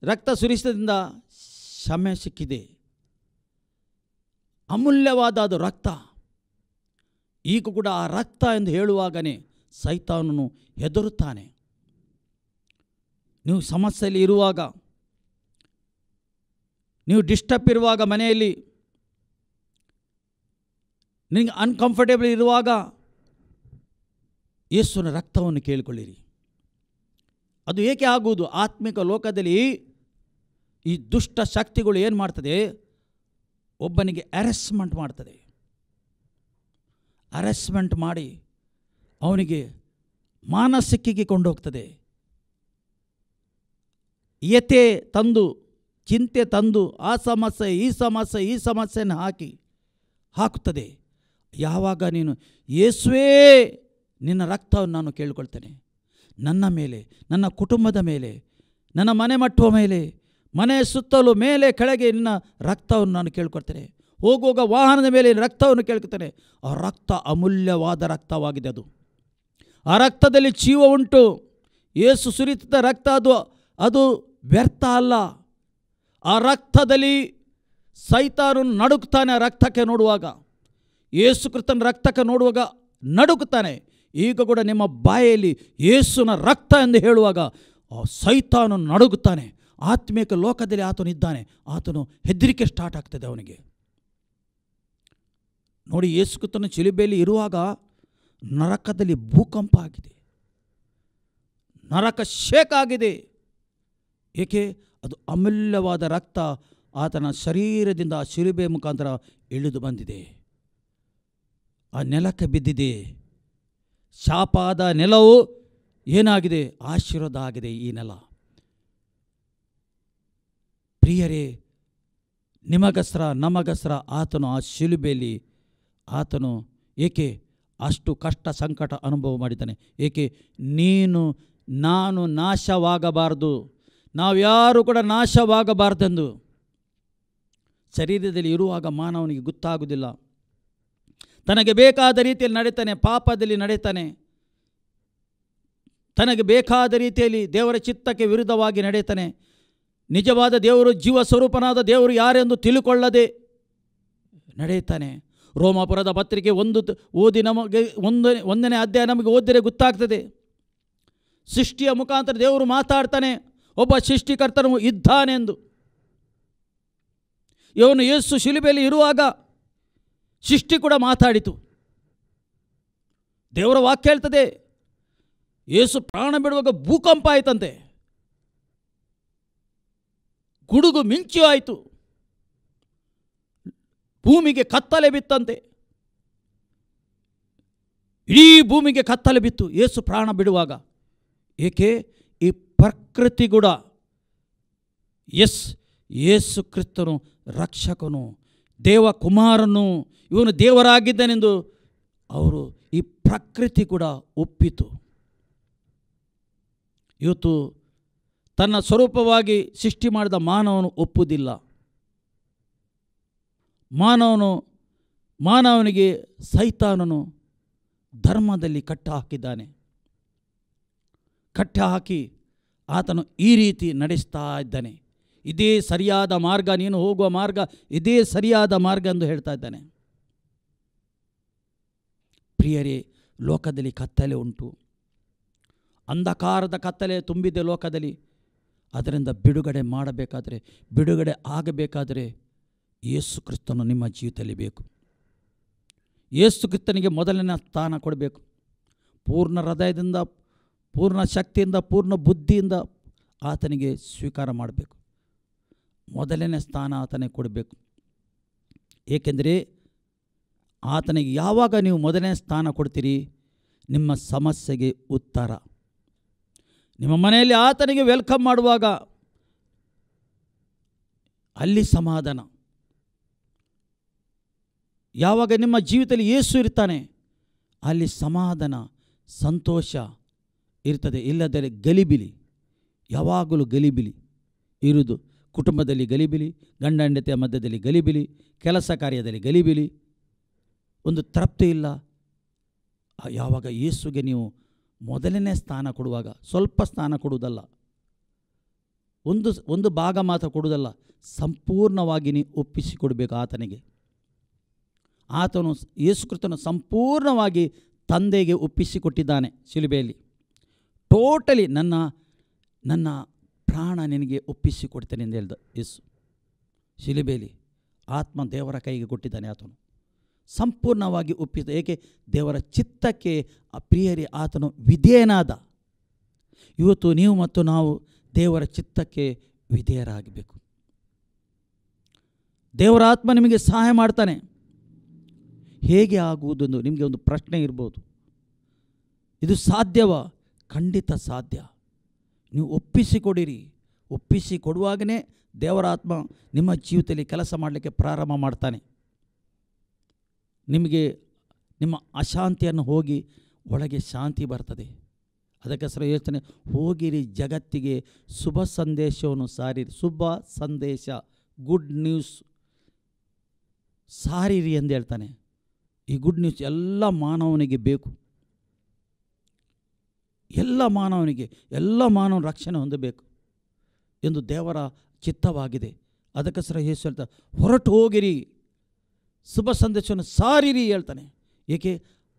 ರಕ್ತ ಸುರಿಸದಿಂದ ಕ್ಷಮೆ ಸಿಕ್ಕಿದೆ. ಅಮೂಲ್ಯವಾದ ಅದು ರಕ್ತ. ಈಗ ಕೂಡ ಆ ರಕ್ತ ಎಂದು ಹೇಳುವಾಗನೇ ಸೈತಾನನು ಹೆದರುತ್ತಾನೆ. ನೀವು ಸಮಸ್ಯೆಯಲ್ಲಿ ಇರುವಾಗ, ನೀವು ಡಿಸ್ಟರ್ಬ್ ಇರುವಾಗ, ಮನೆಯಲ್ಲಿ ನಿಮಗೆ ಅನ್ಕಂಫರ್ಟೇಬಲ್ ಇರುವಾಗ ಯೇಸುವಿನ ರಕ್ತವನ್ನು ಕೇಳಿಕೊಳ್ಳಿರಿ. ಅದು ಏಕೆ ಆಗುವುದು? ಆತ್ಮಿಕ ಲೋಕದಲ್ಲಿ ಈ ದುಷ್ಟ ಶಕ್ತಿಗಳು ಏನು ಮಾಡ್ತದೆ? ಒಬ್ಬನಿಗೆ ಅರೆಸ್ಟ್ಮೆಂಟ್ ಮಾಡ್ತದೆ. ಅರೆಸ್ಟ್ಮೆಂಟ್ ಮಾಡಿ ಅವನಿಗೆ ಮಾನಸಿಕಿಗೆ ಕೊಂಡೋಗ್ತದೆ. ಯತೆ ತಂದು, ಚಿಂತೆ ತಂದು, ಆ ಸಮಸ್ಯೆ ಈ ಸಮಸ್ಯೆಯನ್ನು ಹಾಕುತ್ತದೆ. ಯಾವಾಗ ನೀನು ಯೇಸುವೇ ನಿನ್ನ ರಕ್ತವನ್ನು ನಾನು ಕೇಳಿಕೊಳ್ತೇನೆ, ನನ್ನ ಮೇಲೆ, ನನ್ನ ಕುಟುಂಬದ ಮೇಲೆ, ನನ್ನ ಮನೆ ಮಟ್ಟುವ ಮೇಲೆ, ಮನೆಯ ಸುತ್ತಲೂ ಮೇಲೆ ಕೆಳಗೆ ನಿನ್ನ ರಕ್ತವನ್ನು ನಾನು ಕೇಳ್ಕೊಳ್ತೇನೆ. ಹೋಗುವಾಗ ವಾಹನದ ಮೇಲೆ ರಕ್ತವನ್ನು ಕೇಳ್ಕೊಳ್ತೇನೆ. ಆ ರಕ್ತ ಅಮೂಲ್ಯವಾದ ರಕ್ತವಾಗಿದೆ. ಆ ರಕ್ತದಲ್ಲಿ ಜೀವ ಉಂಟು. ಯೇಸು ಸುರಿಸಿದ ರಕ್ತ ಅದು ವ್ಯರ್ಥ ಅಲ್ಲ. ಆ ರಕ್ತದಲ್ಲಿ ಸೈತಾನನು ನಡುಕ್ತಾನೆ. ಆ ರಕ್ತಕ್ಕೆ ನೋಡುವಾಗ, ಯೇಸು ಕ್ರಿಸ್ತನ ರಕ್ತಕ್ಕೆ ನೋಡುವಾಗ ನಡುಕ್ತಾನೆ. ಈಗ ಕೂಡ ನಿಮ್ಮ ಬಾಯಲ್ಲಿ ಯೇಸುವಿನ ರಕ್ತ ಎಂದು ಹೇಳುವಾಗ ಆ ಸೈತಾನನು ನಡುಗುತ್ತಾನೆ. ಆತ್ಮಿಕ ಲೋಕದಲ್ಲಿ ಆತನಿದ್ದಾನೆ. ಆತನು ಹೆದರಿಕೆ ಸ್ಟಾರ್ಟ್ ಆಗ್ತದೆ ಅವನಿಗೆ. ನೋಡಿ, ಯೇಸು ಕ್ರಿಸ್ತನ ಶಿಲುಬೆಯಲ್ಲಿ ಇರುವಾಗ ನರಕದಲ್ಲಿ ಭೂಕಂಪ ಆಗಿದೆ, ನರಕ ಶೇಕ್ ಆಗಿದೆ. ಏಕೆ? ಅದು ಅಮೂಲ್ಯವಾದ ರಕ್ತ ಆತನ ಶರೀರದಿಂದ ಆ ಶಿಲುಬೆ ಮುಖಾಂತರ ಇಳಿದು ಬಂದಿದೆ, ಆ ನೆಲಕ್ಕೆ ಬಿದ್ದಿದೆ. ಶಾಪಾದ ನೆಲವು ಏನಾಗಿದೆ? ಆಶೀರ್ವಾದ ಆಗಿದೆ ಈ ನೆಲ. ಪ್ರಿಯರೇ, ನಿಮಗಸ್ರ ನಮಗಸ್ರ ಆತನು ಆ ಶಿಲುಬೆಯಲ್ಲಿ ಆತನು ಏಕೆ ಅಷ್ಟು ಕಷ್ಟ ಸಂಕಟ ಅನುಭವ ಮಾಡಿದ್ದಾನೆ? ಏಕೆ? ನೀನು ನಾನು ನಾಶವಾಗಬಾರದು, ನಾವ್ಯಾರು ಕೂಡ ನಾಶವಾಗಬಾರ್ದೆಂದು. ಶರೀರದಲ್ಲಿ ಇರುವಾಗ ಮಾನವನಿಗೆ ಗೊತ್ತಾಗುವುದಿಲ್ಲ. ತನಗೆ ಬೇಕಾದ ರೀತಿಯಲ್ಲಿ ನಡೀತಾನೆ, ಪಾಪದಲ್ಲಿ ನಡೀತಾನೆ. ತನಗೆ ಬೇಕಾದ ರೀತಿಯಲ್ಲಿ ದೇವರ ಚಿತ್ತಕ್ಕೆ ವಿರುದ್ಧವಾಗಿ ನಡೆಯುತ್ತಾನೆ. ನಿಜವಾದ ದೇವರು, ಜೀವ ಸ್ವರೂಪನಾದ ದೇವರು ಯಾರೆಂದು ತಿಳುಕೊಳ್ಳದೆ ನಡೆಯುತ್ತಾನೆ. ರೋಮಾಪುರದ ಪತ್ರಿಕೆ ಓದಿ ನಮಗೆ ಒಂದನೇ ಅಧ್ಯಾಯ ನಮಗೆ ಓದಿದರೆ ಗೊತ್ತಾಗ್ತದೆ. ಸೃಷ್ಟಿಯ ಮುಖಾಂತರ ದೇವರು ಮಾತಾಡ್ತಾನೆ, ಒಬ್ಬ ಸೃಷ್ಟಿಕರ್ತನು ಇದ್ದಾನೆಂದು. ಇವನು ಯೇಸು ಶಿಲುಬೆಯಲ್ಲಿ ಇರುವಾಗ ಸೃಷ್ಟಿ ಕೂಡ ಮಾತಾಡಿತು. ದೇವರ ವಾಕ್ಯ ಹೇಳ್ತದೆ, ಯೇಸು ಪ್ರಾಣ ಬಿಡುವಾಗ ಭೂಕಂಪ ಆಯ್ತಂತೆ, ಗುಡುಗು ಮಿಂಚು ಆಯಿತು, ಭೂಮಿಗೆ ಕತ್ತಲೆ ಬಿತ್ತಂತೆ. ಇಡೀ ಭೂಮಿಗೆ ಕತ್ತಲೆ ಬಿತ್ತು ಯೇಸು ಪ್ರಾಣ ಬಿಡುವಾಗ. ಏಕೆ? ಈ ಪ್ರಕೃತಿ ಕೂಡ ಯೇಸು ಕ್ರಿಸ್ತನು ರಕ್ಷಕನು, ದೇವಕುಮಾರನು, ಇವನು ದೇವರಾಗಿದ್ದನೆಂದು ಅವರು ಈ ಪ್ರಕೃತಿ ಕೂಡ ಒಪ್ಪಿತು. ಇವತ್ತು ತನ್ನ ಸ್ವರೂಪವಾಗಿ ಸೃಷ್ಟಿ ಮಾಡಿದ ಮಾನವನು ಒಪ್ಪುವುದಿಲ್ಲ. ಮಾನವನಿಗೆ ಸೈತಾನನು ಧರ್ಮದಲ್ಲಿ ಕಟ್ಟ ಹಾಕಿದ್ದಾನೆ. ಕಟ್ಟ ಹಾಕಿ ಆತನು ಈ ರೀತಿ ನಡೆಸ್ತಾ ಇದ್ದಾನೆ. ಇದೇ ಸರಿಯಾದ ಮಾರ್ಗ, ನೀನು ಹೋಗುವ ಮಾರ್ಗ ಇದೇ ಸರಿಯಾದ ಮಾರ್ಗ ಎಂದು ಹೇಳ್ತಾ ಇದ್ದಾನೆ. ಪ್ರಿಯರೇ, ಲೋಕದಲ್ಲಿ ಕತ್ತಲೆ ಉಂಟು, ಅಂಧಕಾರದ ಕತ್ತಲೆ ತುಂಬಿದೆ ಲೋಕದಲ್ಲಿ. ಅದರಿಂದ ಬಿಡುಗಡೆ ಆಗಬೇಕಾದರೆ ಯೇಸು ಕ್ರಿಸ್ತನು ನಿಮ್ಮ ಜೀವಿತದಲ್ಲಿ ಬೇಕು. ಯೇಸು ಕ್ರಿಸ್ತನಿಗೆ ಮೊದಲನೇ ಸ್ಥಾನ ಕೊಡಬೇಕು. ಪೂರ್ಣ ಹೃದಯದಿಂದ, ಪೂರ್ಣ ಶಕ್ತಿಯಿಂದ, ಪೂರ್ಣ ಬುದ್ಧಿಯಿಂದ ಆತನಿಗೆ ಸ್ವೀಕಾರ ಮಾಡಬೇಕು. ಮೊದಲನೇ ಸ್ಥಾನ ಆತನಿಗೆ ಕೊಡಬೇಕು. ಏಕೆಂದರೆ ಆತನಿಗೆ ಯಾವಾಗ ನೀವು ಮೊದಲನೇ ಸ್ಥಾನ ಕೊಡ್ತೀರಿ, ನಿಮ್ಮ ಸಮಸ್ಯೆಗೆ ಉತ್ತರ. ನಿಮ್ಮ ಮನೆಯಲ್ಲಿ ಆತನಿಗೆ ವೆಲ್ಕಮ್ ಮಾಡುವಾಗ ಅಲ್ಲಿ ಸಮಾಧಾನ. ಯಾವಾಗ ನಿಮ್ಮ ಜೀವಿತದಲ್ಲಿ ಯೇಸು ಇರ್ತಾನೆ ಅಲ್ಲಿ ಸಮಾಧಾನ, ಸಂತೋಷ ಇರ್ತದೆ. ಇಲ್ಲದರೆ ಗಲಿಬಿಲಿ, ಯಾವಾಗಲೂ ಗಲಿಬಿಲಿ ಇರುವುದು. ಕುಟುಂಬದಲ್ಲಿ ಗಲಿಬಿಲಿ, ಗಂಡ ಹೆಂಡತಿಯ ಮಧ್ಯದಲ್ಲಿ ಗಲಿಬಿಲಿ, ಕೆಲಸ ಕಾರ್ಯದಲ್ಲಿ ಗಲಿಬಿಲಿ, ಒಂದು ತೃಪ್ತಿ ಇಲ್ಲ. ಯಾವಾಗ ಯೇಸುಗೆ ನೀವು ಮೊದಲನೇ ಸ್ಥಾನ ಕೊಡುವಾಗ, ಸ್ವಲ್ಪ ಸ್ಥಾನ ಕೊಡುವುದಲ್ಲ, ಒಂದು ಭಾಗ ಮಾತ್ರ ಕೊಡುವುದಲ್ಲ, ಸಂಪೂರ್ಣವಾಗಿ ನೀವು ಒಪ್ಪಿಸಿಕೊಡಬೇಕು ಆತನಿಗೆ. ಆತನು ಯೇಸು ಕ್ರಿಸ್ತನು ಸಂಪೂರ್ಣವಾಗಿ ತಂದೆಗೆ ಒಪ್ಪಿಸಿಕೊಟ್ಟಿದ್ದಾನೆ ಶಿಲುಬೆಯಲ್ಲಿ. ಟೋಟಲಿ ನನ್ನ ಪ್ರಾಣ ನಿನಗೆ ಒಪ್ಪಿಸಿಕೊಡ್ತೇನೆ ಎಂದು ಹೇಳ್ದ ಯೇಸು ಶಿಲುಬೆಯಲ್ಲಿ. ಆತ್ಮ ದೇವರ ಕೈಗೆ ಕೊಟ್ಟಿದ್ದಾನೆ. ಆತನು ಸಂಪೂರ್ಣವಾಗಿ ಒಪ್ಪಿದ. ಏಕೆ? ದೇವರ ಚಿತ್ತಕ್ಕೆ ಪ್ರಿಯರೇ ಆತನು ವಿಧೇಯನಾದ. ಇವತ್ತು ನೀವು ಮತ್ತು ನಾವು ದೇವರ ಚಿತ್ತಕ್ಕೆ ವಿಧೇಯರಾಗಬೇಕು. ದೇವರ ಆತ್ಮ ನಿಮಗೆ ಸಹಾಯ ಮಾಡ್ತಾನೆ. ಹೇಗೆ ಆಗುವುದೆಂದು ನಿಮಗೆ ಒಂದು ಪ್ರಶ್ನೆ ಇರ್ಬೋದು. ಇದು ಸಾಧ್ಯವಾ? ಖಂಡಿತ ಸಾಧ್ಯ. ನೀವು ಒಪ್ಪಿಸಿಕೊಡಿರಿ. ಒಪ್ಪಿಸಿಕೊಡುವಾಗಲೇ ದೇವರ ಆತ್ಮ ನಿಮ್ಮ ಜೀವಿತದಲ್ಲಿ ಕೆಲಸ ಮಾಡಲಿಕ್ಕೆ ಪ್ರಾರಂಭ ಮಾಡ್ತಾನೆ. ನಿಮಗೆ ನಿಮ್ಮ ಅಶಾಂತಿಯನ್ನು ಹೋಗಿ ಒಳಗೆ ಶಾಂತಿ ಬರ್ತದೆ. ಅದಕ್ಕೋಸ್ಕರ ಯೋಚನೆ, ಹೋಗಿರಿ, ಜಗತ್ತಿಗೆ ಶುಭ ಸಂದೇಶವನ್ನು ಸಾರಿರಿ. ಶುಭ ಸಂದೇಶ, ಗುಡ್ ನ್ಯೂಸ್ ಸಾರಿರಿ ಎಂದು ಹೇಳ್ತಾನೆ. ಈ ಗುಡ್ ನ್ಯೂಸ್ ಎಲ್ಲ ಮಾನವನಿಗೆ ಬೇಕು. ಎಲ್ಲ ಮಾನವನ ರಕ್ಷಣೆ ಹೊಂದಬೇಕು ಎಂದು ದೇವರ ಚಿತ್ತವಾಗಿದೆ. ಅದಕ್ಕೋಸ್ಕರ ಯೇಸು ಹೇಳ್ತಾರೆ, ಹೊರಟು ಹೋಗಿರಿ, ಶುಭ ಸಂದೇಶವನ್ನು ಸಾರಿರಿ ಹೇಳ್ತಾನೆ. ಏಕೆ?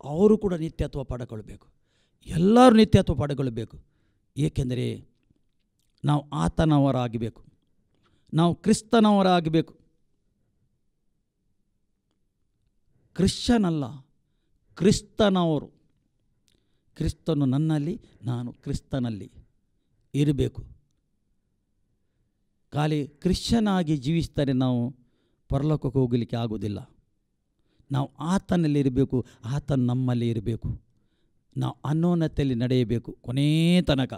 ಅವರು ಕೂಡ ನಿತ್ಯತ್ವ ಪಡೆದುಕೊಳ್ಳಬೇಕು. ಎಲ್ಲರೂ ನಿತ್ಯತ್ವ ಪಡೆದುಕೊಳ್ಳಬೇಕು. ಏಕೆಂದರೆ ನಾವು ಆತನವರಾಗಬೇಕು, ನಾವು ಕ್ರಿಸ್ತನವರಾಗಬೇಕು. ಕ್ರಿಶ್ಚನಲ್ಲ, ಕ್ರಿಸ್ತನವರು. ಕ್ರಿಸ್ತನು ನನ್ನಲ್ಲಿ, ನಾನು ಕ್ರಿಸ್ತನಲ್ಲಿ ಇರಬೇಕು. ಖಾಲಿ ಕ್ರಿಶ್ಚನಾಗಿ ಜೀವಿಸ್ತಾರೆ ನಾವು ಪರಲೋಕಕ್ಕೆ ಹೋಗಲಿಕ್ಕೆ ಆಗೋದಿಲ್ಲ. ನಾವು ಆತನಲ್ಲಿ ಇರಬೇಕು, ಆತನ ನಮ್ಮಲ್ಲಿ ಇರಬೇಕು. ನಾವು ಅನ್ಯೋನ್ಯತೆಯಲ್ಲಿ ನಡೆಯಬೇಕು. ಕೊನೇ ತನಕ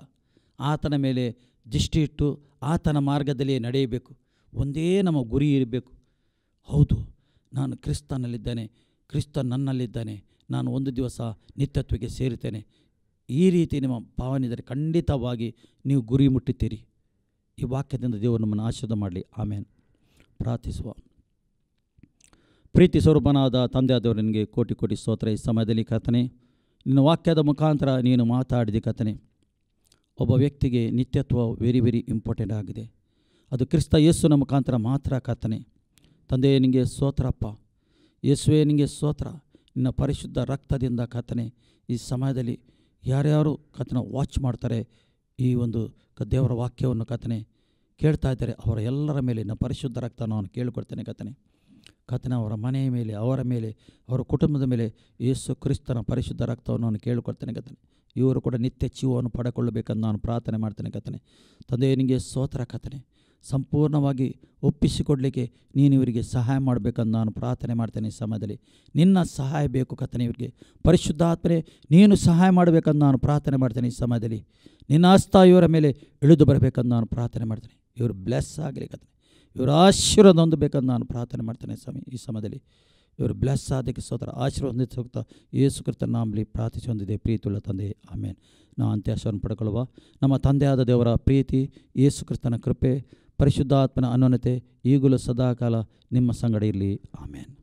ಆತನ ಮೇಲೆ ದೃಷ್ಟಿ ಇಟ್ಟು ಆತನ ಮಾರ್ಗದಲ್ಲಿ ನಡೆಯಬೇಕು. ಒಂದೇ ನಮ್ಮ ಗುರಿ ಇರಬೇಕು. ಹೌದು, ನಾನು ಕ್ರಿಸ್ತನಲ್ಲಿದ್ದೇನೆ, ಕ್ರಿಸ್ತ ನನ್ನಲ್ಲಿದ್ದಾನೆ, ನಾನು ಒಂದು ದಿವಸ ನಿತ್ಯತ್ವಕ್ಕೆ ಸೇರುತ್ತೇನೆ. ಈ ರೀತಿ ನಿಮ್ಮ ಭಾವನೆ ಇದ್ದರೆ ಖಂಡಿತವಾಗಿ ನೀವು ಗುರಿ ಮುಟ್ಟುತ್ತೀರಿ. ಈ ವಾಕ್ಯದಿಂದ ದೇವರು ನಮ್ಮನ್ನು ಆಶೀರ್ವಾದ ಮಾಡಲಿ. ಆಮೇನ್. ಪ್ರಾರ್ಥಿಸುವ. ಪ್ರೀತಿ ಸ್ವರೂಪನಾದ ತಂದೆಯಾದವರು ನಿನಗೆ ಕೋಟಿ ಕೋಟಿ ಸ್ತೋತ್ರ. ಈ ಸಮಯದಲ್ಲಿ ಕರ್ತನೇ, ನಿನ್ನ ವಾಕ್ಯದ ಮುಖಾಂತರ ನೀನು ಮಾತಾಡಿದ ಕರ್ತನೇ, ಒಬ್ಬ ವ್ಯಕ್ತಿಗೆ ನಿತ್ಯತ್ವ ವೆರಿ ವೆರಿ ಇಂಪಾರ್ಟೆಂಟ್ ಆಗಿದೆ. ಅದು ಕ್ರಿಸ್ತ ಯೇಸುವಿನ ಮುಖಾಂತರ ಮಾತ್ರ ಕರ್ತನೇ. ತಂದೆ ನಿನಗೆ ಸ್ತೋತ್ರಪ್ಪ. ಯೇಸುವೇ ನಿನಗೆ ಸ್ತೋತ್ರ. ನಿನ್ನ ಪರಿಶುದ್ಧ ರಕ್ತದಿಂದ ಕರ್ತನೇ ಈ ಸಮಯದಲ್ಲಿ ಯಾರ್ಯಾರು ಕರ್ತನ ವಾಚ್ ಮಾಡ್ತಾರೆ, ಈ ಒಂದು ದೇವರ ವಾಕ್ಯವನ್ನು ಕರ್ತನೇ ಕೇಳ್ತಾ ಇದ್ದಾರೆ, ಅವರ ಎಲ್ಲರ ಮೇಲೆ ನಿನ್ನ ಪರಿಶುದ್ಧ ರಕ್ತ ನಾನು ಕೇಳಿಕೊಡ್ತೇನೆ ಕರ್ತನೇ. ಕರ್ತನೇ ಅವರ ಮನೆಯ ಮೇಲೆ, ಅವರ ಮೇಲೆ, ಅವರ ಕುಟುಂಬದ ಮೇಲೆ ಯೇಸು ಕ್ರಿಸ್ತನ ಪರಿಶುದ್ಧ ರಕ್ತವನ್ನು ನಾನು ಕೇಳಿಕೊಡ್ತೇನೆ ಕರ್ತನೇ. ಇವರು ಕೂಡ ನಿತ್ಯ ಜೀವವನ್ನು ಪಡೆಕೊಳ್ಳಬೇಕೆಂದು ನಾನು ಪ್ರಾರ್ಥನೆ ಮಾಡ್ತೇನೆ ಕರ್ತನೇ. ತಂದೆ ನಿನಗೆ ಸ್ತೋತ್ರ ಕರ್ತನೇ. ಸಂಪೂರ್ಣವಾಗಿ ಒಪ್ಪಿಸಿಕೊಡಲಿಕ್ಕೆ ನೀನು ಇವರಿಗೆ ಸಹಾಯ ಮಾಡಬೇಕಂದು ನಾನು ಪ್ರಾರ್ಥನೆ ಮಾಡ್ತೇನೆ. ಈ ಸಮಯದಲ್ಲಿ ನಿನ್ನ ಸಹಾಯ ಬೇಕು ಕರ್ತನೇ. ಇವರಿಗೆ ಪರಿಶುದ್ಧಾತ್ಮನೇ ನೀನು ಸಹಾಯ ಮಾಡಬೇಕಂದು ನಾನು ಪ್ರಾರ್ಥನೆ ಮಾಡ್ತೇನೆ. ಈ ಸಮಯದಲ್ಲಿ ನಿನ್ನ ಹಸ್ತ ಇವರ ಮೇಲೆ ಇಳಿದು ಬರಬೇಕಂದು ನಾನು ಪ್ರಾರ್ಥನೆ ಮಾಡ್ತೇನೆ. ಇವರು ಬ್ಲೆಸ್ ಆಗಲಿ ಕರ್ತನೇ. ಇವರು ಆಶೀರ್ವಾದ ಹೊಂದಬೇಕಂದು ನಾನು ಪ್ರಾರ್ಥನೆ ಮಾಡ್ತೇನೆ ಸ್ವಾಮಿ. ಈ ಸಮಯದಲ್ಲಿ ಇವರು ಬ್ಲೆಸ್ ಆದಕ್ಕೆ ಸ್ತೋತ್ರ. ಆಶೀರ್ವಾದ ಹೊಂದಿದ್ದು ಹೋಗ್ತಾ ಯೇಸು ಕ್ರಿಸ್ತನ ನಾಮದಲ್ಲಿ ಪ್ರಾರ್ಥಿಸಿ ಹೊಂದಿದೆ ಪ್ರೀತಿಯುಳ್ಳ ತಂದೆ, ಆಮೇನ್. ನಾವು ಅಂತ್ಯಾಶವನ್ನು ಪಡ್ಕೊಳ್ಳುವ. ನಮ್ಮ ತಂದೆಯಾದ ದೇವರ ಪ್ರೀತಿ, ಯೇಸು ಕ್ರಿಸ್ತನ ಕೃಪೆ, ಪರಿಶುದ್ಧಾತ್ಮನ ಅನ್ಯೋನ್ಯತೆ ಈಗಲೂ ಸದಾಕಾಲ ನಿಮ್ಮ ಸಂಗಡ ಇರಲಿ. ಆಮೇನ್.